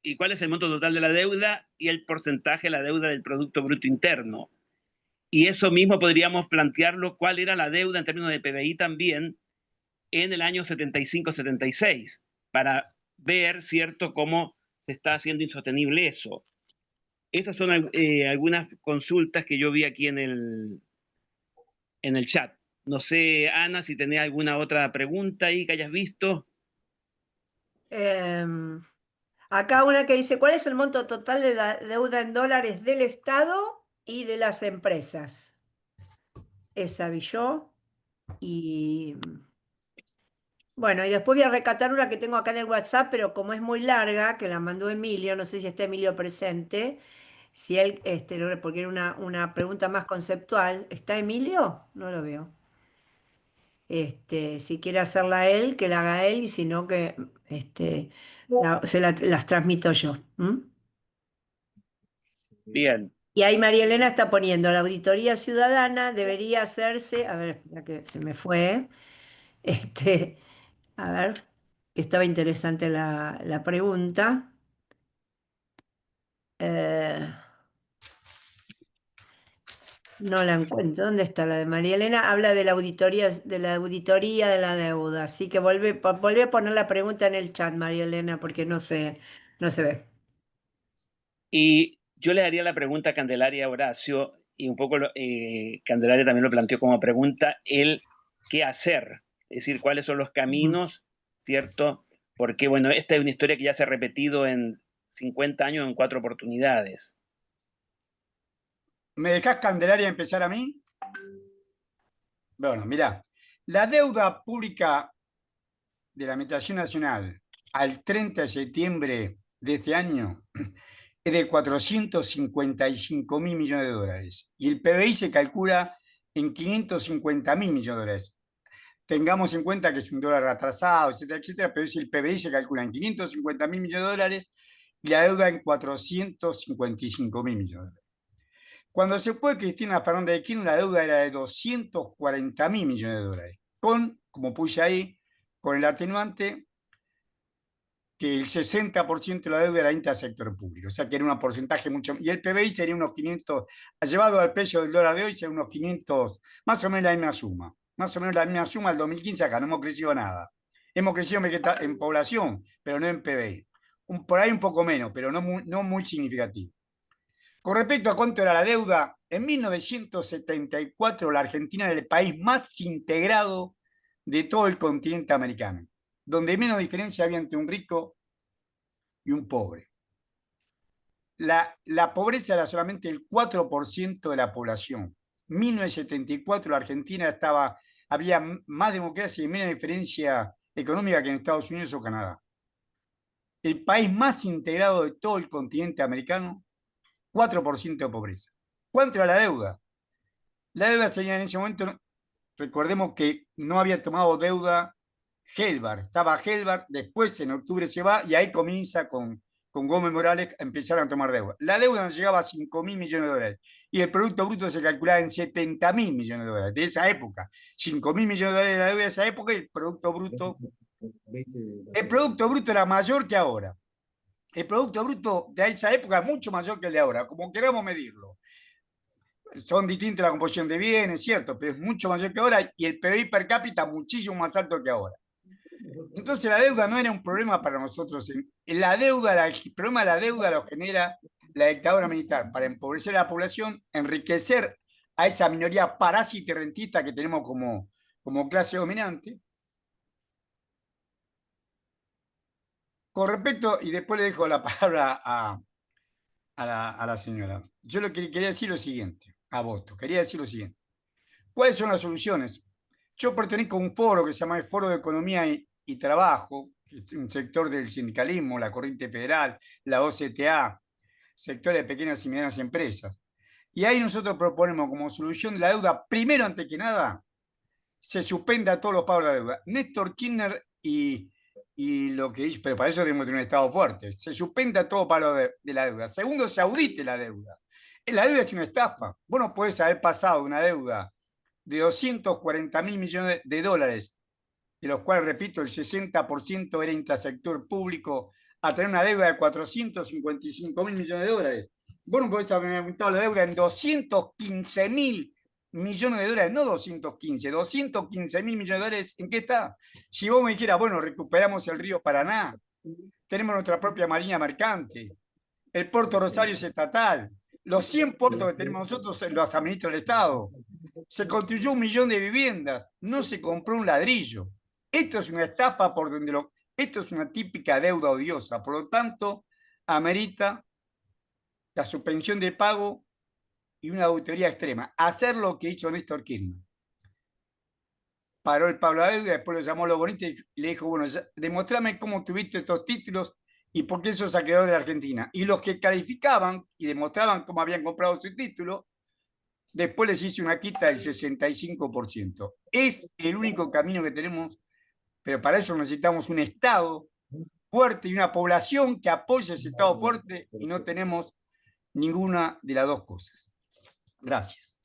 ¿Y cuál es el monto total de la deuda y el porcentaje de la deuda del Producto Bruto Interno? Y eso mismo podríamos plantearlo, cuál era la deuda en términos de PBI también en el año 75-76, para ver, ¿cierto?, cómo se está haciendo insostenible eso. Esas son algunas consultas que yo vi aquí en el chat. No sé, Ana, si tenés alguna otra pregunta ahí que hayas visto. Acá una que dice, ¿cuál es el monto total de la deuda en dólares del Estado y de las empresas? Esa vi yo. Y bueno, y después voy a recatar una que tengo acá en el WhatsApp, pero como es muy larga, que la mandó Emilio, no sé si está Emilio presente, si él, porque era una pregunta más conceptual. ¿Está Emilio? No lo veo. Si quiere hacerla él, que la haga él, y si no, que las transmito yo. ¿M? Bien. Y ahí María Elena está poniendo, la auditoría ciudadana debería hacerse, a ver, espera que se me fue, a ver, que estaba interesante la pregunta. Eh, no la encuentro. ¿Dónde está la de María Elena? Habla de la auditoría de la deuda. Así que volví a poner la pregunta en el chat, María Elena, porque no se ve. Y yo le daría la pregunta a Candelaria Horacio, y un poco Candelaria también lo planteó como pregunta, el qué hacer, es decir, cuáles son los caminos, ¿cierto?, porque bueno, esta es una historia que ya se ha repetido en 50 años en 4 oportunidades. ¿Me dejás, Candelaria, empezar a mí? Bueno, mirá, la deuda pública de la Administración Nacional al 30 de septiembre de este año es de 455.000 millones de dólares y el PBI se calcula en 550.000 millones de dólares. Tengamos en cuenta que es un dólar atrasado, etcétera, etcétera, pero si el PBI se calcula en 550.000 millones de dólares y la deuda en 455.000 millones de dólares. Cuando se fue Cristina Fernández de Kirchner, la deuda era de 240.000 millones de dólares, como puse ahí, con el atenuante que el 60% de la deuda era intersector público, o sea que era un porcentaje mucho, y el PBI sería unos 500, llevado al precio del dólar de hoy, sería unos 500, más o menos la misma suma, más o menos la misma suma del 2015 acá, no hemos crecido nada. Hemos crecido en población, pero no en PBI. Por ahí un poco menos, pero no muy significativo. Con respecto a cuánto era la deuda, en 1974 la Argentina era el país más integrado de todo el continente americano, donde menos diferencia había entre un rico y un pobre. La pobreza era solamente el 4% de la población. En 1974 la Argentina había más democracia y menos diferencia económica que en Estados Unidos o Canadá. El país más integrado de todo el continente americano, 4% de pobreza. ¿Cuánto era la deuda? La deuda sería en ese momento, recordemos que no había tomado deuda Helbar, estaba Helbar, después en octubre se va y ahí comienza con Gómez Morales a empezar a tomar deuda. La deuda nos llegaba a 5.000 millones de dólares y el Producto Bruto se calculaba en 70.000 millones de dólares de esa época. 5.000 millones de dólares de la deuda de esa época y el Producto Bruto era mayor que ahora. El Producto Bruto de esa época es mucho mayor que el de ahora, como queramos medirlo. Son distintas la composición de bienes, cierto, pero es mucho mayor que ahora y el PBI per cápita muchísimo más alto que ahora. Entonces la deuda no era un problema para nosotros. El problema de la deuda lo genera la dictadura militar para empobrecer a la población, enriquecer a esa minoría parásita y rentista que tenemos como clase dominante. Con respecto, y después le dejo la palabra a la señora. Yo quería decir lo siguiente, a Voto, quería decir lo siguiente. ¿Cuáles son las soluciones? Yo pertenezco a un foro que se llama el Foro de Economía y Trabajo, que es un sector del sindicalismo, la Corriente Federal, la OCTA, sector de pequeñas y medianas empresas. Y ahí nosotros proponemos como solución de la deuda, primero, antes que nada, se suspenda todos los pagos de la deuda. Néstor Kirchner y lo que dice, pero para eso tenemos que tener un Estado fuerte. Se suspenda todo pago de la deuda. Segundo, se audite la deuda. La deuda es una estafa. Vos no podés haber pasado una deuda de 240.000 millones de dólares, de los cuales, repito, el 60% era intersector público, a tener una deuda de 455.000 millones de dólares. Vos no podés haber aumentado la deuda en 215.000 millones de dólares, no 215, 215.000 millones de dólares. ¿En qué está? Si vos me dijeras, bueno, recuperamos el río Paraná, tenemos nuestra propia marina mercante, el puerto Rosario es estatal, los 100 puertos que tenemos nosotros los administra el Estado. Se construyó 1 millón de viviendas, no se compró un ladrillo. Esto es una estafa esto es una típica deuda odiosa, por lo tanto, amerita la suspensión de pago y una auditoría extrema. Hacer lo que hizo Néstor Kirchner. Paró el pago de la deuda, después lo llamó Lo Bonito y le dijo, bueno, demostrame cómo tuviste estos títulos y por qué sos acreedor de la Argentina. Y los que calificaban y demostraban cómo habían comprado su título, después les hice una quita del 65%. Es el único camino que tenemos, pero para eso necesitamos un Estado fuerte y una población que apoye ese Estado fuerte y no tenemos ninguna de las dos cosas. Gracias.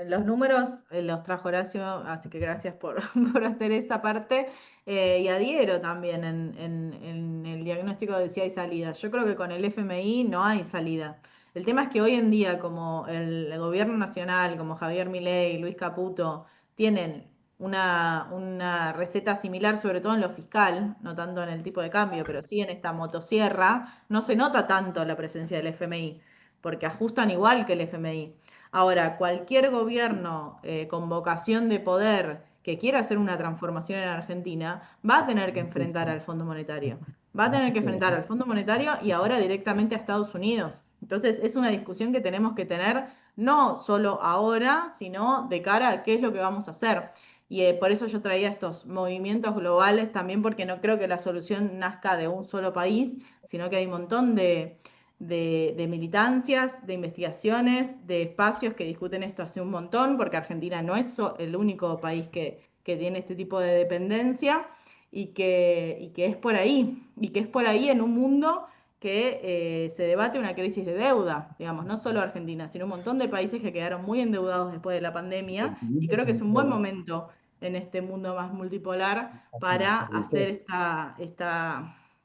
Los números los trajo Horacio, así que gracias por hacer esa parte. Y adhiero también en el diagnóstico de si hay salida. Yo creo que con el FMI no hay salida. El tema es que hoy en día, como el gobierno nacional, como Javier Milei, Luis Caputo, tienen una receta similar, sobre todo en lo fiscal, no tanto en el tipo de cambio, pero sí en esta motosierra, no se nota tanto la presencia del FMI porque ajustan igual que el FMI. Ahora, cualquier gobierno con vocación de poder que quiera hacer una transformación en Argentina va a tener que enfrentar al Fondo Monetario. Va a tener que enfrentar al Fondo Monetario y ahora directamente a Estados Unidos. Entonces, es una discusión que tenemos que tener no solo ahora, sino de cara a qué es lo que vamos a hacer. Y por eso yo traía estos movimientos globales también, porque no creo que la solución nazca de un solo país, sino que hay un montón de militancias, de investigaciones, de espacios que discuten esto hace un montón, porque Argentina no es el único país que tiene este tipo de dependencia y que es por ahí, y que es por ahí en un mundo que se debate una crisis de deuda, digamos, no solo Argentina, sino un montón de países que quedaron muy endeudados después de la pandemia, y creo que es un buen momento en este mundo más multipolar para hacer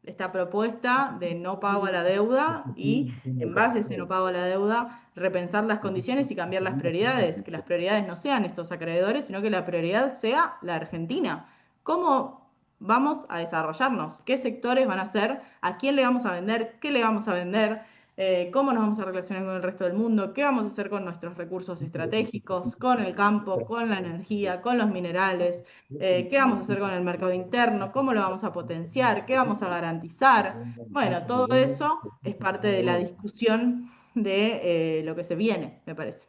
esta propuesta de no pago a la deuda y, en base a ese no pago a la deuda, repensar las condiciones y cambiar las prioridades, que las prioridades no sean estos acreedores, sino que la prioridad sea la Argentina. ¿Cómo vamos a desarrollarnos? ¿Qué sectores van a ser? ¿A quién le vamos a vender? ¿Qué le vamos a vender? ¿Cómo nos vamos a relacionar con el resto del mundo? ¿Qué vamos a hacer con nuestros recursos estratégicos, con el campo, con la energía, con los minerales? ¿Qué vamos a hacer con el mercado interno? ¿Cómo lo vamos a potenciar? ¿Qué vamos a garantizar? Bueno, todo eso es parte de la discusión de lo que se viene, me parece.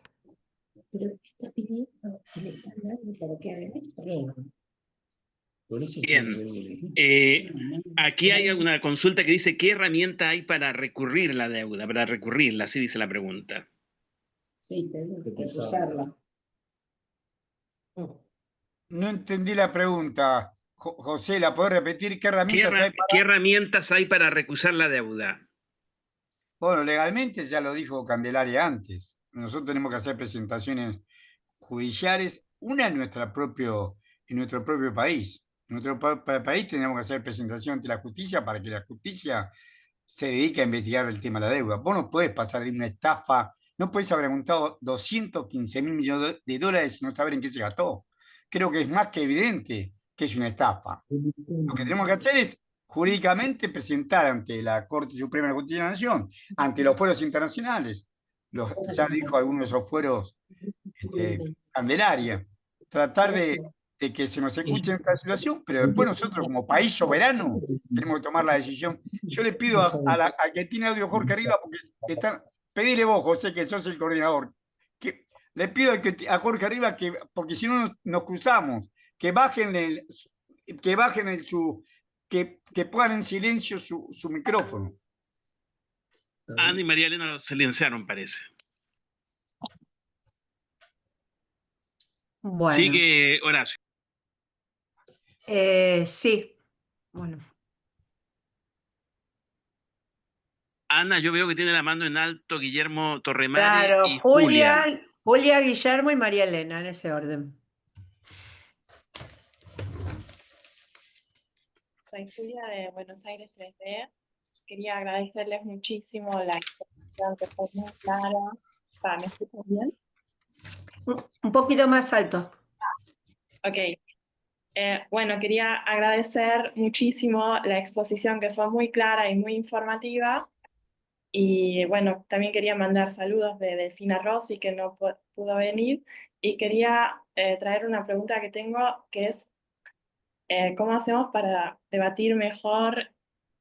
Pero está pidiendo que le están dando para que hagan esto. Bien, aquí hay una consulta que dice, ¿qué herramienta hay para recurrir la deuda? Para recurrirla, así dice la pregunta. Sí, tengo que usarla. No entendí la pregunta. José, ¿la podés repetir? ¿Qué herramientas hay ¿Qué herramientas hay para recusar la deuda? Bueno, legalmente ya lo dijo Candelaria antes. Nosotros tenemos que hacer presentaciones judiciales, una en nuestro propio país. En nuestro país tenemos que hacer presentación ante la justicia para que la justicia se dedique a investigar el tema de la deuda. Vos no podés pasar de una estafa, no podés haber montado 215.000 millones de dólares y no saber en qué se gastó. Creo que es más que evidente que es una estafa. Lo que tenemos que hacer es jurídicamente presentar ante la Corte Suprema de Justicia de la Nación, ante los fueros internacionales, ya dijo algunos de esos fueros Candelaria, tratar de que se nos escuche en esta situación, pero después nosotros como país soberano tenemos que tomar la decisión. Yo le pido a que tiene audio Jorge Arriba, porque pedile vos, José, que sos el coordinador, que le pido a Jorge Arriba que, porque si no nos cruzamos, que bajen que pongan en silencio su micrófono. Ana y María Elena lo silenciaron, parece. Bueno, Sigue Horacio. sí, bueno. Ana, yo veo que tiene la mano en alto Guillermo Torremare Claro, y Julia. Julia, Guillermo y María Elena, en ese orden. Soy Julia de Buenos Aires 3D. Quería agradecerles muchísimo la exposición que fue muy clara. ¿Me escuchan bien? Un poquito más alto. Ok. Bueno, quería agradecer muchísimo la exposición que fue muy clara y muy informativa. Y bueno, también quería mandar saludos de Delfina Rossi, que no pudo venir. Y quería traer una pregunta que tengo, que es ¿cómo hacemos para debatir mejor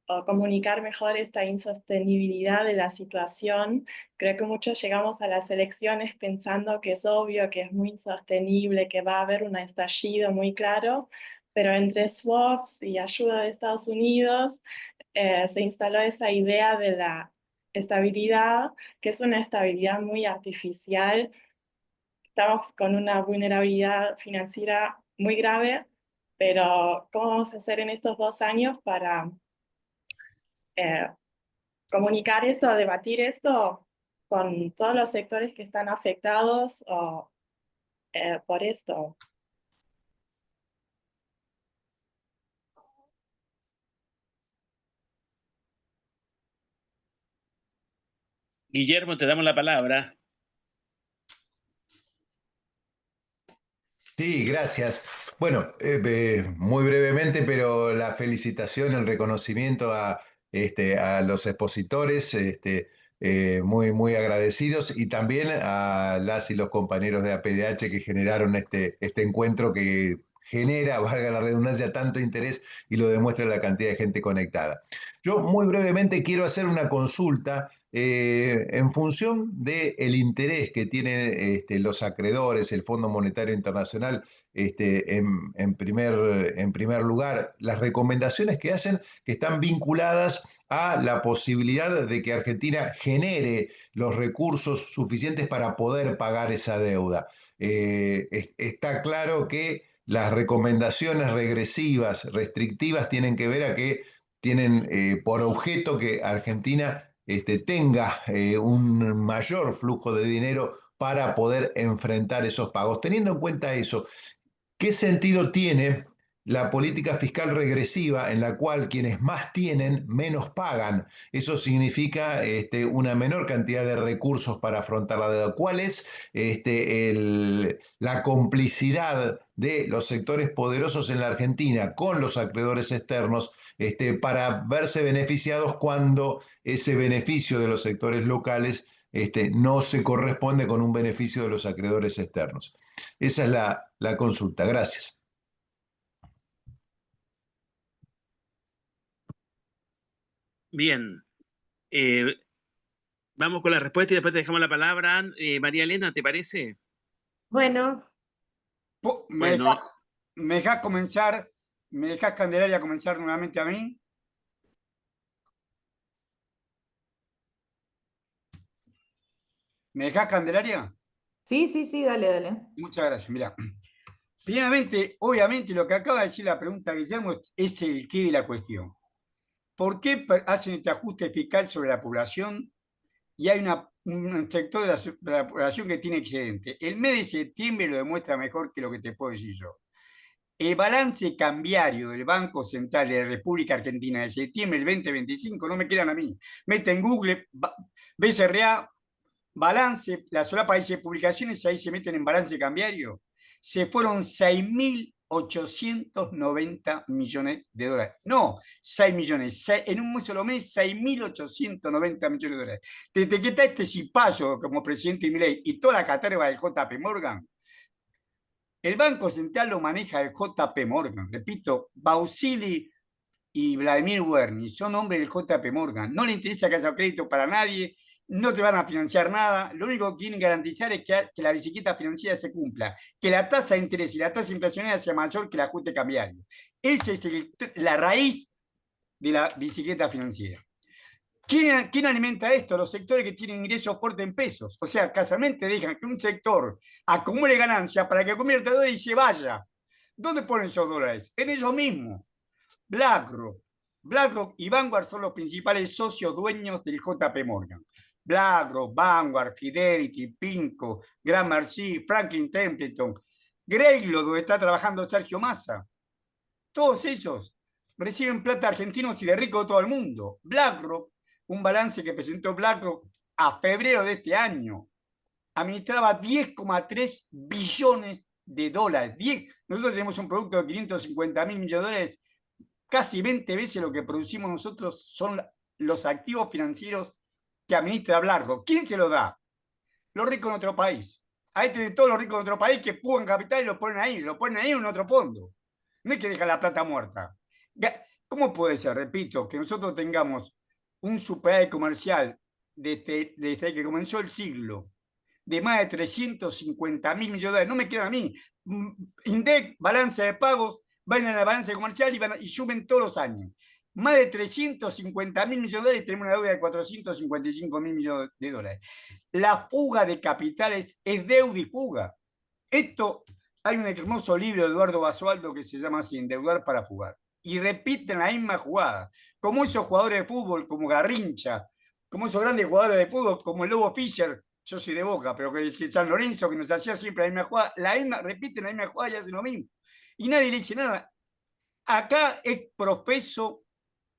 o comunicar mejor esta insostenibilidad de la situación? Creo que muchos llegamos a las elecciones pensando que es obvio, que es muy insostenible, que va a haber un estallido muy claro, pero entre swaps y ayuda de Estados Unidos se instaló esa idea de la estabilidad, que es una estabilidad muy artificial. Estamos con una vulnerabilidad financiera muy grave, pero ¿cómo vamos a hacer en estos 2 años para comunicar esto, debatir esto con todos los sectores que están afectados por esto? Guillermo, te damos la palabra. Sí, gracias. Bueno, muy brevemente, pero la felicitación, el reconocimiento a los expositores. muy agradecidos, y también a las y los compañeros de APDH que generaron este encuentro que genera, valga la redundancia, tanto interés y lo demuestra la cantidad de gente conectada. Yo muy brevemente quiero hacer una consulta en función del interés que tienen los acreedores, el Fondo Monetario Internacional, en primer lugar, las recomendaciones que hacen que están vinculadas a la posibilidad de que Argentina genere los recursos suficientes para poder pagar esa deuda. Está claro que las recomendaciones regresivas, restrictivas, tienen que ver a que tienen por objeto que Argentina tenga un mayor flujo de dinero para poder enfrentar esos pagos. Teniendo en cuenta eso, ¿qué sentido tiene la política fiscal regresiva en la cual quienes más tienen menos pagan? Eso significa una menor cantidad de recursos para afrontar la deuda. ¿Cuál es la complicidad de los sectores poderosos en la Argentina con los acreedores externos para verse beneficiados cuando ese beneficio de los sectores locales no se corresponde con un beneficio de los acreedores externos? Esa es la consulta. Gracias. Bien. Vamos con la respuesta y después te dejamos la palabra. María Elena, ¿te parece? Bueno, Bueno, ¿Me dejás comenzar? ¿Me dejás, Candelaria, comenzar nuevamente a mí? ¿Me dejás, Candelaria? Sí, dale. Muchas gracias. Mira, primeramente, obviamente, lo que acaba de decir la pregunta, Guillermo, es el quid de la cuestión. ¿Por qué hacen este ajuste fiscal sobre la población y hay un sector de la población que tiene excedente? El mes de septiembre lo demuestra mejor que lo que te puedo decir yo. El balance cambiario del Banco Central de la República Argentina de septiembre del 2025, no me quieran a mí, mete en Google, BCRA, balance, la solapa dice publicaciones, ahí se meten en balance cambiario, se fueron 6.890 millones de dólares. No, 6 millones, en un solo mes, 6.890 millones de dólares. Desde que está este cipayo como presidente de Milei y toda la caterva del JP Morgan, el Banco Central lo maneja el JP Morgan. Repito, Bausili y Vladimir Werni son hombres del JP Morgan. No le interesa que haya crédito para nadie, no te van a financiar nada. Lo único que quieren garantizar es que la bicicleta financiera se cumpla, que la tasa de interés y la tasa inflacionaria sea mayor que el ajuste cambiario. Esa es la raíz de la bicicleta financiera. ¿Quién alimenta esto? Los sectores que tienen ingresos fuertes en pesos. O sea, casualmente dejan que un sector acumule ganancias para que convierta dólares y se vaya. ¿Dónde ponen esos dólares? En ellos mismos. BlackRock y Vanguard son los principales socios dueños del JP Morgan. BlackRock, Vanguard, Fidelity, Pinco, Gramercy, Franklin Templeton, Greylock, donde está trabajando Sergio Massa. Todos esos reciben plata argentinos y de rico de todo el mundo. BlackRock, un balance que presentó BlackRock a febrero de este año, administraba 10,3 billones de dólares. Nosotros tenemos un producto de 550 mil millones de dólares, casi 20 veces lo que producimos nosotros son los activos financieros que administra BlackRock. ¿Quién se lo da? Los ricos en otro país. Ahí tienen todos los ricos en otro país que pujan capital y lo ponen ahí en otro fondo. No es que dejan la plata muerta. ¿Cómo puede ser, repito, que nosotros tengamos un superávit comercial desde que comenzó el siglo de más de 350 mil millones de dólares? No me quieran a mí. INDEC, balance de pagos, van a la balanza comercial y suben todos los años. Más de 350 mil millones de dólares, tenemos una deuda de 455 mil millones de dólares. La fuga de capitales es deuda y fuga. Esto, hay un hermoso libro de Eduardo Basualdo que se llama así, Endeudar para fugar. Y repiten la misma jugada. Como esos jugadores de fútbol, como Garrincha, como esos grandes jugadores de fútbol, como el Lobo Fischer, yo soy de Boca, pero que San Lorenzo, que nos hacía siempre la misma jugada, repiten la misma jugada y hacen lo mismo. Y nadie le dice nada. Acá es profeso,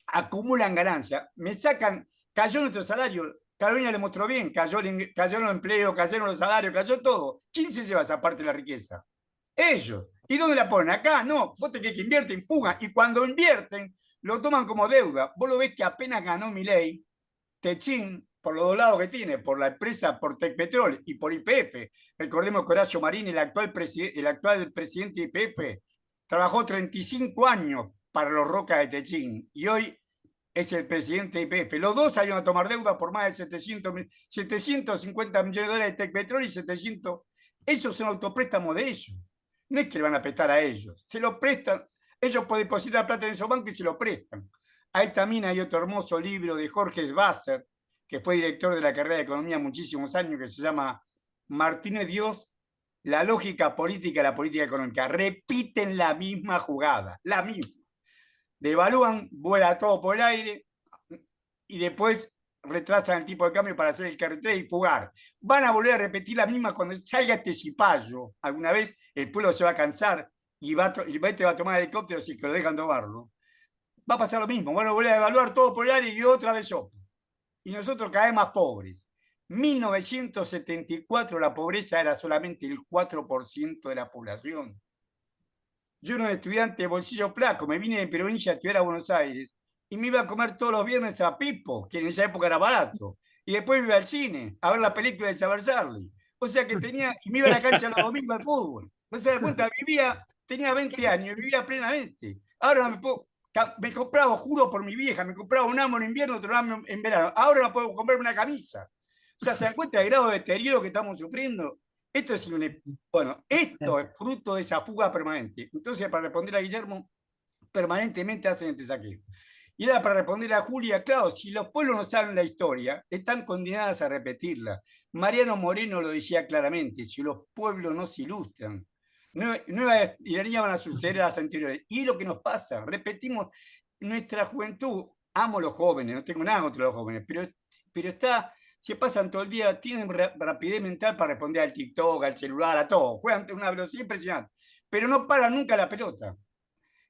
acumulan ganancias. Me sacan, cayó nuestro salario. Carolina le mostró bien, cayó el empleo, cayeron los salarios, cayó todo. ¿Quién se lleva esa parte de la riqueza? Ellos. ¿Y dónde la ponen? Acá no. Vos tenés que invierten, fugan. Y cuando invierten, lo toman como deuda. Vos lo ves que apenas ganó Milei, Techín, por los dos lados que tiene, por la empresa, por Tecpetrol y por YPF. Recordemos que Horacio Marín, el actual presidente de YPF, trabajó 35 años para los Rocas de Techín y hoy es el presidente de YPF. Los dos salieron a tomar deuda por más de 750 millones de dólares de Tecpetrol y 700. Esos son autopréstamos de ellos. No es que le van a prestar a ellos, se lo prestan. Ellos pueden depositar plata en esos bancos y se lo prestan. Ahí también hay otro hermoso libro de Jorge Basser, que fue director de la carrera de Economía muchísimos años, que se llama Martínez Dios, la lógica política y la política económica. Repiten la misma jugada, la misma. Devalúan, vuela todo por el aire y después retrasan el tipo de cambio para hacer el carretera y fugar. Van a volver a repetir la misma cuando salga este cipayo. Alguna vez el pueblo se va a cansar y va a tomar el helicóptero si que lo dejan tomarlo. Va a pasar lo mismo. Van a volver a evaluar todo por el aire y otra vez sopla. Y nosotros cada vez más pobres. 1974 la pobreza era solamente el 4% de la población. Yo era un estudiante de bolsillo flaco, me vine de provincia a estudiar a Buenos Aires y me iba a comer todos los viernes a Pipo, que en esa época era barato. Y después me iba al cine a ver la película de Saber Charlie. O sea que y me iba a la cancha los domingos al fútbol. No se da cuenta, tenía 20 años y vivía plenamente. Ahora me compraba, juro por mi vieja, me compraba un amo en invierno, otro amo en verano. Ahora no puedo comprarme una camisa. O sea, ¿se dan cuenta del grado de deterioro que estamos sufriendo? Esto es fruto de esa fuga permanente. Entonces, para responder a Guillermo, permanentemente hacen este saqueo. Y era para responder a Julia, claro, si los pueblos no saben la historia, están condenados a repetirla. Mariano Moreno lo decía claramente, si los pueblos no se ilustran, nuevas tiranías van a suceder a las anteriores. Y es lo que nos pasa, repetimos nuestra juventud. Amo a los jóvenes, no tengo nada contra los jóvenes, pero se pasan todo el día, tienen rapidez mental para responder al TikTok, al celular, a todo. Juegan a una velocidad impresionante, pero no paran nunca la pelota.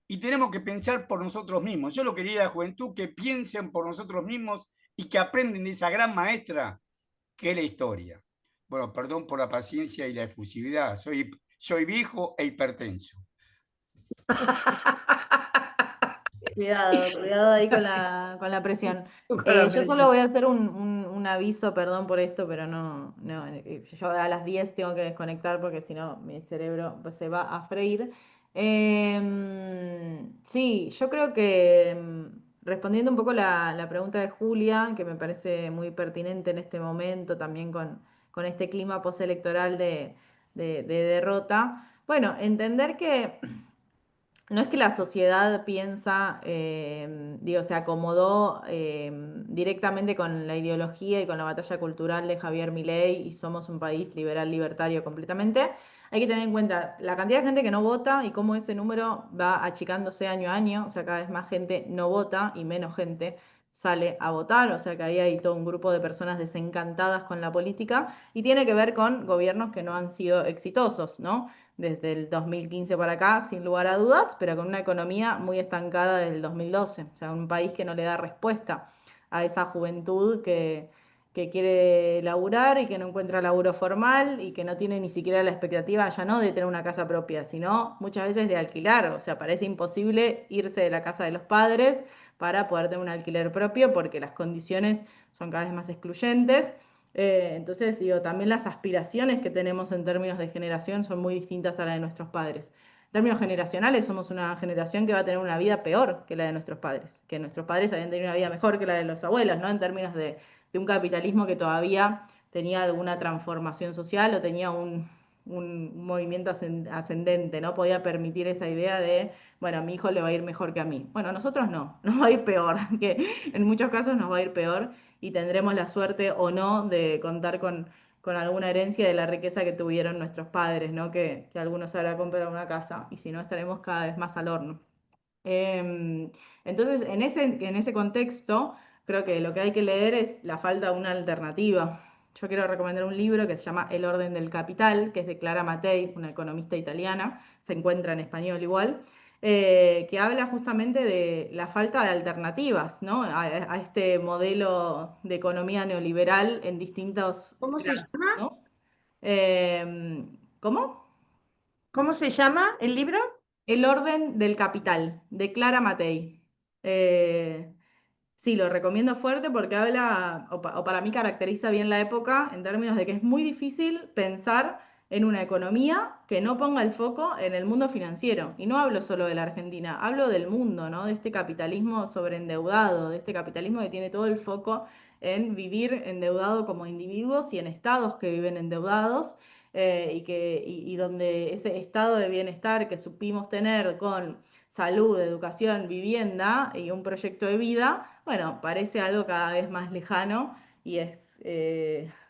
Y tenemos que pensar por nosotros mismos. Yo lo quería a la juventud que piensen por nosotros mismos y que aprenden de esa gran maestra que es la historia. Bueno, perdón por la paciencia y la efusividad. Soy viejo e hipertenso. Cuidado ahí con la presión. Yo solo voy a hacer un aviso, perdón por esto, pero no, yo a las 10 tengo que desconectar porque si no mi cerebro pues, se va a freír. Sí, yo creo que respondiendo un poco la pregunta de Julia, que me parece muy pertinente en este momento, también con este clima postelectoral de derrota, bueno, entender que no es que la sociedad piensa, se acomodó directamente con la ideología y con la batalla cultural de Javier Milei y somos un país liberal libertario completamente. Hay que tener en cuenta la cantidad de gente que no vota y cómo ese número va achicándose año a año, o sea, cada vez más gente no vota y menos gente sale a votar, o sea que ahí hay todo un grupo de personas desencantadas con la política y tiene que ver con gobiernos que no han sido exitosos, ¿no? Desde el 2015 para acá, sin lugar a dudas, pero con una economía muy estancada desde el 2012. O sea, un país que no le da respuesta a esa juventud que quiere laburar y que no encuentra laburo formal y que no tiene ni siquiera la expectativa ya no de tener una casa propia, sino muchas veces de alquilar. O sea, parece imposible irse de la casa de los padres para poder tener un alquiler propio porque las condiciones son cada vez más excluyentes. Entonces, también las aspiraciones que tenemos en términos de generación son muy distintas a las de nuestros padres. En términos generacionales, somos una generación que va a tener una vida peor que la de nuestros padres, que nuestros padres habían tenido una vida mejor que la de los abuelos, ¿no? En términos de un capitalismo que todavía tenía alguna transformación social o tenía un movimiento ascendente, ¿no? Podía permitir esa idea de, bueno, a mi hijo le va a ir mejor que a mí. Bueno, a nosotros no, nos va a ir peor, que en muchos casos nos va a ir peor y tendremos la suerte o no de contar con alguna herencia de la riqueza que tuvieron nuestros padres, ¿no? Que algunos habrá comprado una casa y si no estaremos cada vez más al horno. Entonces, en ese contexto, creo que lo que hay que leer es la falta de una alternativa. Yo quiero recomendar un libro que se llama El orden del capital, que es de Clara Mattei, una economista italiana, se encuentra en español igual, que habla justamente de la falta de alternativas, ¿no? a este modelo de economía neoliberal en distintos ¿Cómo se grados, llama? ¿no? ¿Cómo? ¿Cómo se llama el libro? El orden del capital, de Clara Mattei. sí, lo recomiendo fuerte porque habla, o para mí caracteriza bien la época en términos de que es muy difícil pensar en una economía que no ponga el foco en el mundo financiero. Y no hablo solo de la Argentina, hablo del mundo, ¿no? De este capitalismo sobreendeudado, de este capitalismo que tiene todo el foco en vivir endeudado como individuos y en estados que viven endeudados, y donde ese estado de bienestar que supimos tener con salud, educación, vivienda y un proyecto de vida, bueno, parece algo cada vez más lejano y es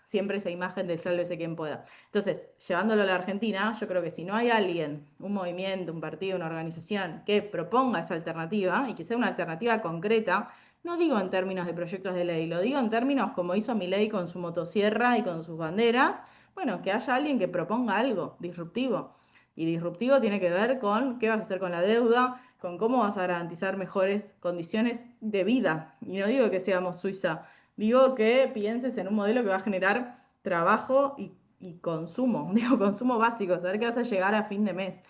siempre esa imagen del sálvese quien pueda. Entonces, llevándolo a la Argentina, yo creo que si no hay alguien, un movimiento, un partido, una organización que proponga esa alternativa y que sea una alternativa concreta, no digo en términos de proyectos de ley, lo digo en términos como hizo Milei con su motosierra y con sus banderas, bueno, que haya alguien que proponga algo disruptivo. Y disruptivo tiene que ver con qué vas a hacer con la deuda, con cómo vas a garantizar mejores condiciones de vida. Y no digo que seamos Suiza, digo que pienses en un modelo que va a generar trabajo y consumo, digo consumo básico, saber que vas a llegar a fin de mes.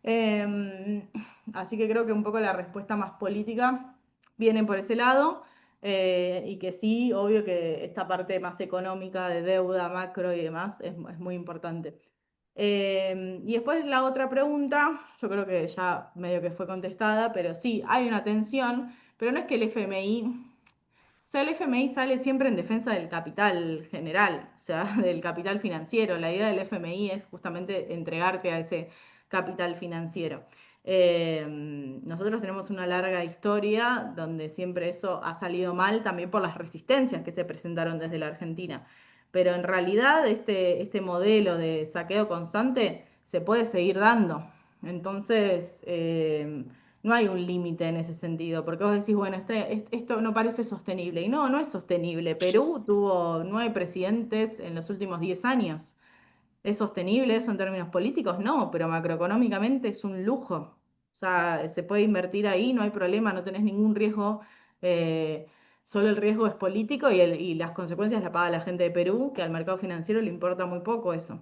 Em, Así que creo que un poco la respuesta más política viene por ese lado, y que sí, obvio que esta parte más económica de deuda, macro y demás es muy importante. Y después la otra pregunta, yo creo que ya medio que fue contestada, pero sí, hay una tensión, pero no es que el FMI, o sea, el FMI sale siempre en defensa del capital general, o sea, del capital financiero. La idea del FMI es justamente entregarte a ese capital financiero. Nosotros tenemos una larga historia donde siempre eso ha salido mal, también por las resistencias que se presentaron desde la Argentina. Pero en realidad este modelo de saqueo constante se puede seguir dando. Entonces, no hay un límite en ese sentido, porque vos decís, bueno, esto no parece sostenible. Y no, no es sostenible. Perú tuvo 9 presidentes en los últimos 10 años. ¿Es sostenible eso en términos políticos? No, pero macroeconómicamente es un lujo. O sea, se puede invertir ahí, no hay problema, no tenés ningún riesgo. eh, Solo el riesgo es político y las consecuencias las paga la gente de Perú, que al mercado financiero le importa muy poco eso.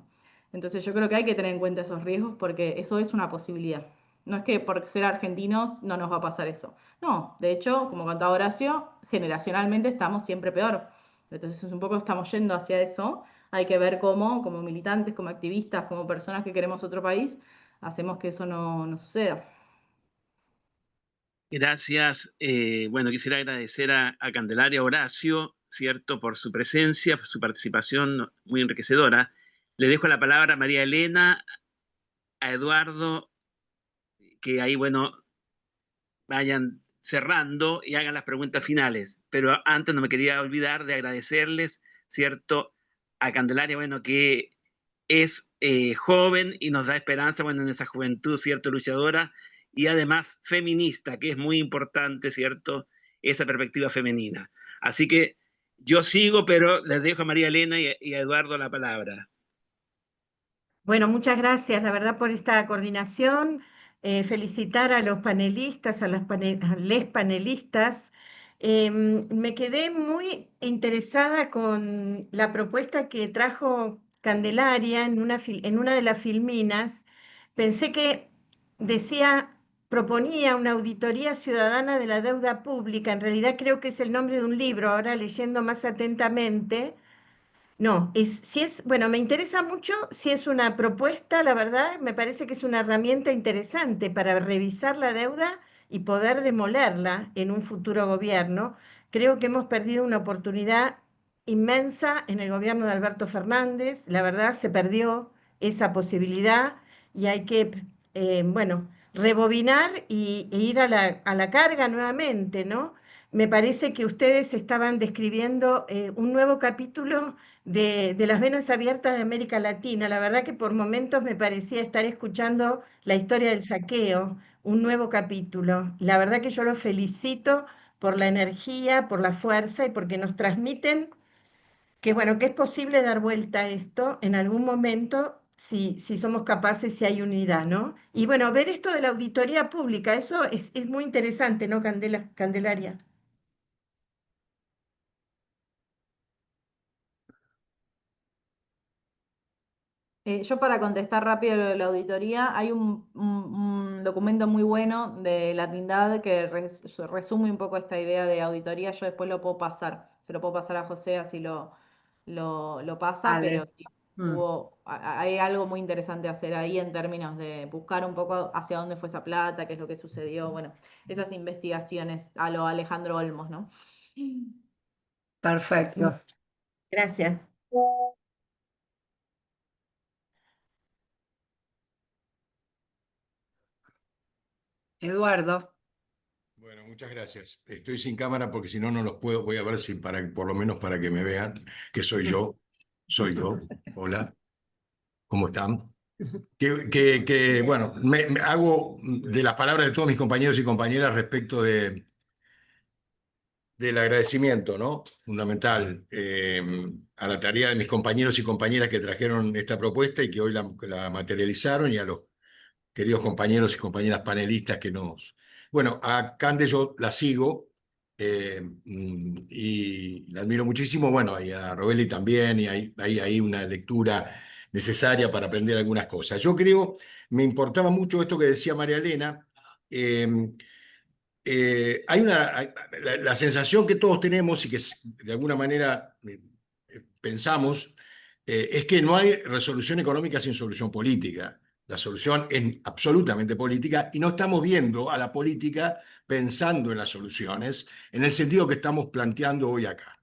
Entonces yo creo que hay que tener en cuenta esos riesgos porque eso es una posibilidad. No es que por ser argentinos no nos va a pasar eso. No, de hecho, como contaba Horacio, generacionalmente estamos siempre peor. Entonces un poco estamos yendo hacia eso. Hay que ver cómo, como militantes, como activistas, como personas que queremos otro país, hacemos que eso no suceda. Gracias. Bueno, quisiera agradecer a Candelaria Horacio, ¿cierto?, por su presencia, por su participación muy enriquecedora. Le dejo la palabra a María Elena, a Eduardo, que ahí, bueno, vayan cerrando y hagan las preguntas finales. Pero antes no me quería olvidar de agradecerles, ¿cierto?, a Candelaria, bueno, que es joven y nos da esperanza, bueno, en esa juventud, ¿cierto?, luchadora y además feminista, que es muy importante, ¿cierto?, esa perspectiva femenina. Así que yo sigo, pero les dejo a María Elena y a Eduardo la palabra. Bueno, muchas gracias, la verdad, por esta coordinación. Felicitar a los panelistas, a les panelistas. Me quedé muy interesada con la propuesta que trajo Candelaria en una de las filminas. Pensé que decía, proponía una auditoría ciudadana de la deuda pública. En realidad creo que es el nombre de un libro, ahora leyendo más atentamente. No, bueno, me interesa mucho si es una propuesta, la verdad, me parece que es una herramienta interesante para revisar la deuda y poder demolerla en un futuro gobierno. Creo que hemos perdido una oportunidad inmensa en el gobierno de Alberto Fernández, la verdad se perdió esa posibilidad y hay que, bueno, rebobinar e ir a la carga nuevamente, ¿no? Me parece que ustedes estaban describiendo un nuevo capítulo de las venas abiertas de América Latina. La verdad que por momentos me parecía estar escuchando la historia del saqueo, un nuevo capítulo. La verdad que yo los felicito por la energía, por la fuerza y porque nos transmiten que, bueno, que es posible dar vuelta a esto en algún momento si somos capaces, si hay unidad, ¿no? Y bueno, ver esto de la auditoría pública, eso es muy interesante, ¿no, Candelaria? Yo para contestar rápido lo de la auditoría, hay un documento muy bueno de la Tindad que resume un poco esta idea de auditoría. Yo después lo puedo pasar, se lo puedo pasar a José, así lo pasa, pero Vale. sí, Mm. hay algo muy interesante a hacer ahí en términos de buscar un poco hacia dónde fue esa plata, qué es lo que sucedió, bueno, esas investigaciones a lo Alejandro Olmos, ¿no? Perfecto. Gracias. Eduardo. Bueno, muchas gracias. Estoy sin cámara porque si no, no los puedo. Voy a ver si por lo menos para que me vean que soy yo. Soy yo. Hola. ¿Cómo están? Bueno, me hago de las palabras de todos mis compañeros y compañeras respecto del agradecimiento, ¿no? Fundamental a la tarea de mis compañeros y compañeras que trajeron esta propuesta y que hoy la materializaron, y a los queridos compañeros y compañeras panelistas que nos... Bueno, a Cande yo la sigo y la admiro muchísimo, bueno, y a Robelli también, y hay una lectura necesaria para aprender algunas cosas. Yo creo, me importaba mucho esto que decía María Elena. La sensación que todos tenemos y que de alguna manera pensamos es que no hay resolución económica sin solución política. La solución es absolutamente política y no estamos viendo a la política pensando en las soluciones en el sentido que estamos planteando hoy acá.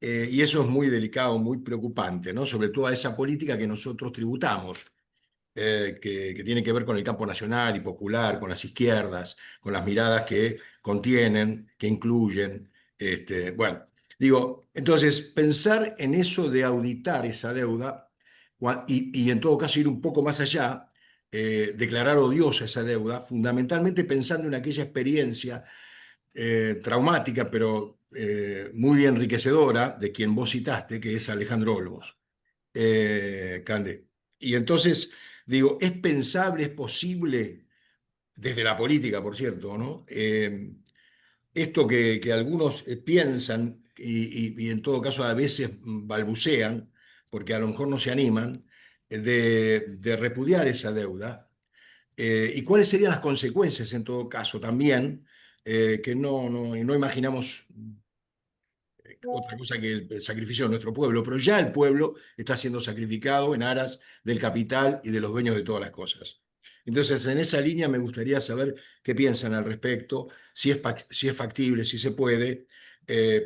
Y eso es muy delicado, muy preocupante, ¿no? Sobre todo a esa política que nosotros tributamos. Que tiene que ver con el campo nacional y popular, con las izquierdas, con las miradas que contienen, que incluyen. Bueno, digo, entonces, pensar en eso de auditar esa deuda y en todo caso ir un poco más allá, declarar odiosa esa deuda, fundamentalmente pensando en aquella experiencia traumática, pero muy enriquecedora de quien vos citaste, que es Alejandro Olmos. Cande. Y entonces, digo, es pensable, es posible, desde la política, por cierto, ¿no? Esto que algunos piensan y en todo caso a veces balbucean, porque a lo mejor no se animan, de repudiar esa deuda. ¿Y cuáles serían las consecuencias en todo caso también? Que no imaginamos otra cosa que el sacrificio de nuestro pueblo, pero ya el pueblo está siendo sacrificado en aras del capital y de los dueños de todas las cosas. Entonces, en esa línea me gustaría saber qué piensan al respecto, si es factible, si se puede,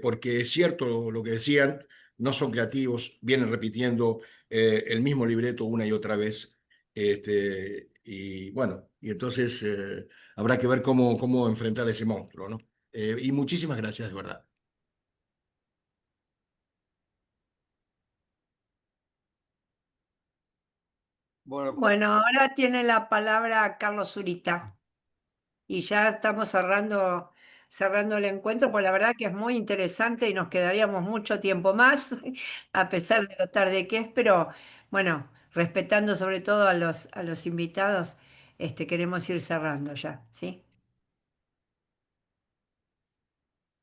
porque es cierto lo que decían, no son creativos, vienen repitiendo el mismo libreto una y otra vez. Y bueno, y entonces habrá que ver cómo enfrentar ese monstruo, ¿no? Y muchísimas gracias, de verdad. Bueno, ahora tiene la palabra Carlos Zurita. Y ya estamos cerrando el encuentro, pues la verdad que es muy interesante y nos quedaríamos mucho tiempo más, a pesar de lo tarde que es, pero bueno, respetando sobre todo a los invitados, queremos ir cerrando ya, ¿sí?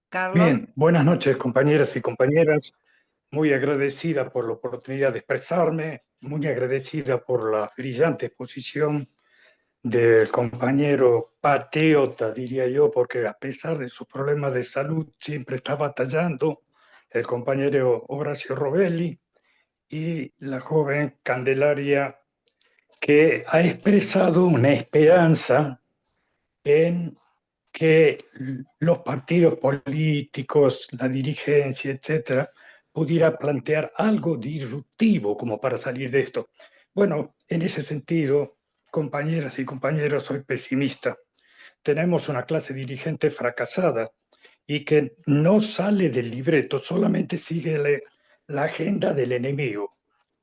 Carlos. Bien, buenas noches compañeras y compañeras. Muy agradecida por la oportunidad de expresarme, muy agradecida por la brillante exposición del compañero patriota, diría yo, porque a pesar de sus problemas de salud siempre está batallando, el compañero Horacio Robelli y la joven Candelaria, que ha expresado una esperanza en que los partidos políticos, la dirigencia, etcétera, pudiera plantear algo disruptivo como para salir de esto. Bueno, en ese sentido, compañeras y compañeros, soy pesimista. Tenemos una clase dirigente fracasada y que no sale del libreto, solamente sigue la agenda del enemigo.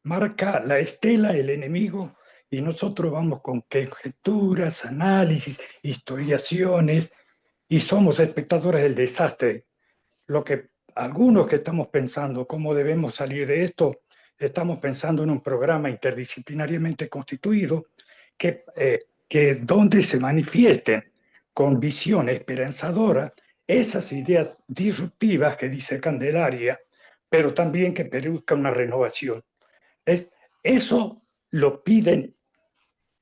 Marca la estela el enemigo y nosotros vamos con conjeturas, análisis, historiaciones y somos espectadores del desastre. Lo que algunos que estamos pensando cómo debemos salir de esto, estamos pensando en un programa interdisciplinariamente constituido que donde se manifiesten con visión esperanzadora esas ideas disruptivas que dice Candelaria, pero también que produzca una renovación. Eso lo piden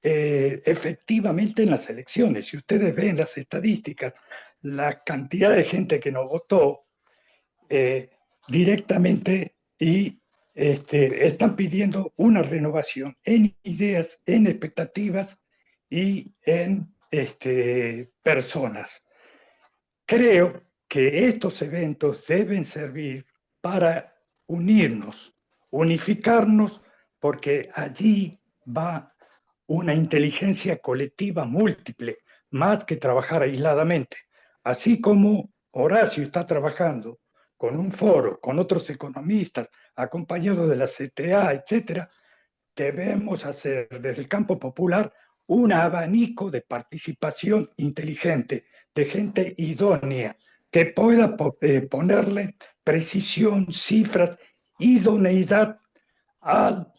efectivamente en las elecciones. Si ustedes ven las estadísticas, la cantidad de gente que nos votó directamente y están pidiendo una renovación en ideas, en expectativas y en personas. Creo que estos eventos deben servir para unirnos, unificarnos, porque allí va una inteligencia colectiva múltiple, más que trabajar aisladamente. Así como Horacio está trabajando con un foro, con otros economistas, acompañado de la CTA, etc., debemos hacer desde el campo popular un abanico de participación inteligente, de gente idónea, que pueda ponerle precisión, cifras, idoneidad al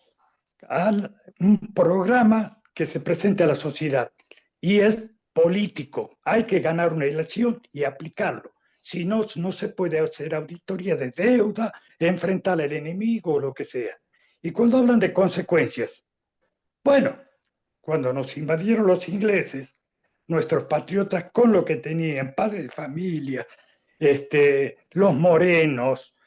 un programa que se presente a la sociedad. Y es político. Hay que ganar una elección y aplicarlo. Si no, no se puede hacer auditoría de deuda, enfrentar al enemigo o lo que sea. Y cuando hablan de consecuencias, bueno, cuando nos invadieron los ingleses, nuestros patriotas con lo que tenían, padres de familia, los morenos,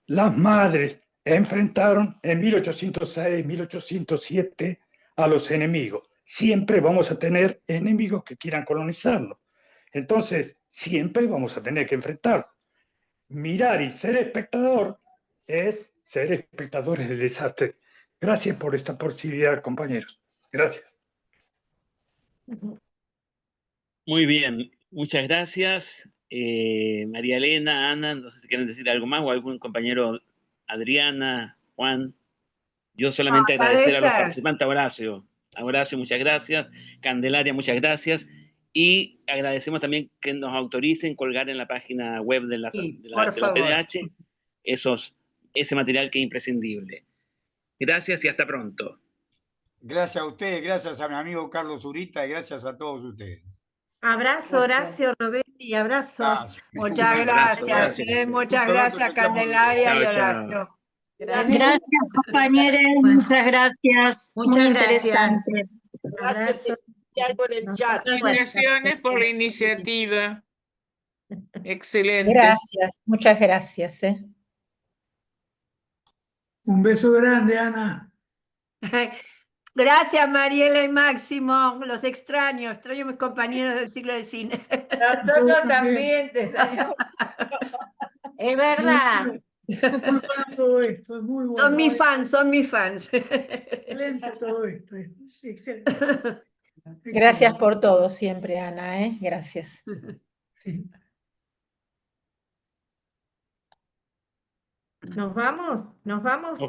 las madres, enfrentaron en 1806, 1807 a los enemigos. Siempre vamos a tener enemigos que quieran colonizarnos. Entonces, siempre vamos a tener que enfrentar. Mirar y ser espectador es ser espectadores del desastre. Gracias por esta posibilidad, compañeros. Gracias. Muy bien, muchas gracias. María Elena, Ana, no sé si quieren decir algo más o algún compañero, Adriana, Juan. Yo solamente agradecer a los participantes, Horacio, muchas gracias. Candelaria, muchas gracias. Y agradecemos también que nos autoricen colgar en la página web de la PDH ese material que es imprescindible. Gracias y hasta pronto. Gracias a ustedes, gracias a mi amigo Carlos Zurita y gracias a todos ustedes. Abrazo, Horacio, Robetti, abrazo. Muchas gracias, muchas gracias, Candelaria y Horacio. Gracias, compañeros, muchas gracias. Muchas Muy gracias. interesante. Abrazo. Algo en el chat. Felicitaciones por la iniciativa. Excelente. Gracias, muchas gracias. Un beso grande, Ana. Gracias, Mariela y Máximo. Los extraño a mis compañeros del ciclo de cine. Nosotros también te extrañamos. Es verdad. Todo esto es muy bueno. Son mis fans. Excelente todo esto. Excelente. Gracias por todo siempre, Ana, gracias. Sí. Nos vamos.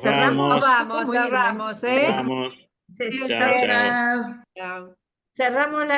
Cerramos. Cerramos. Sí, Chao, chao. cerramos la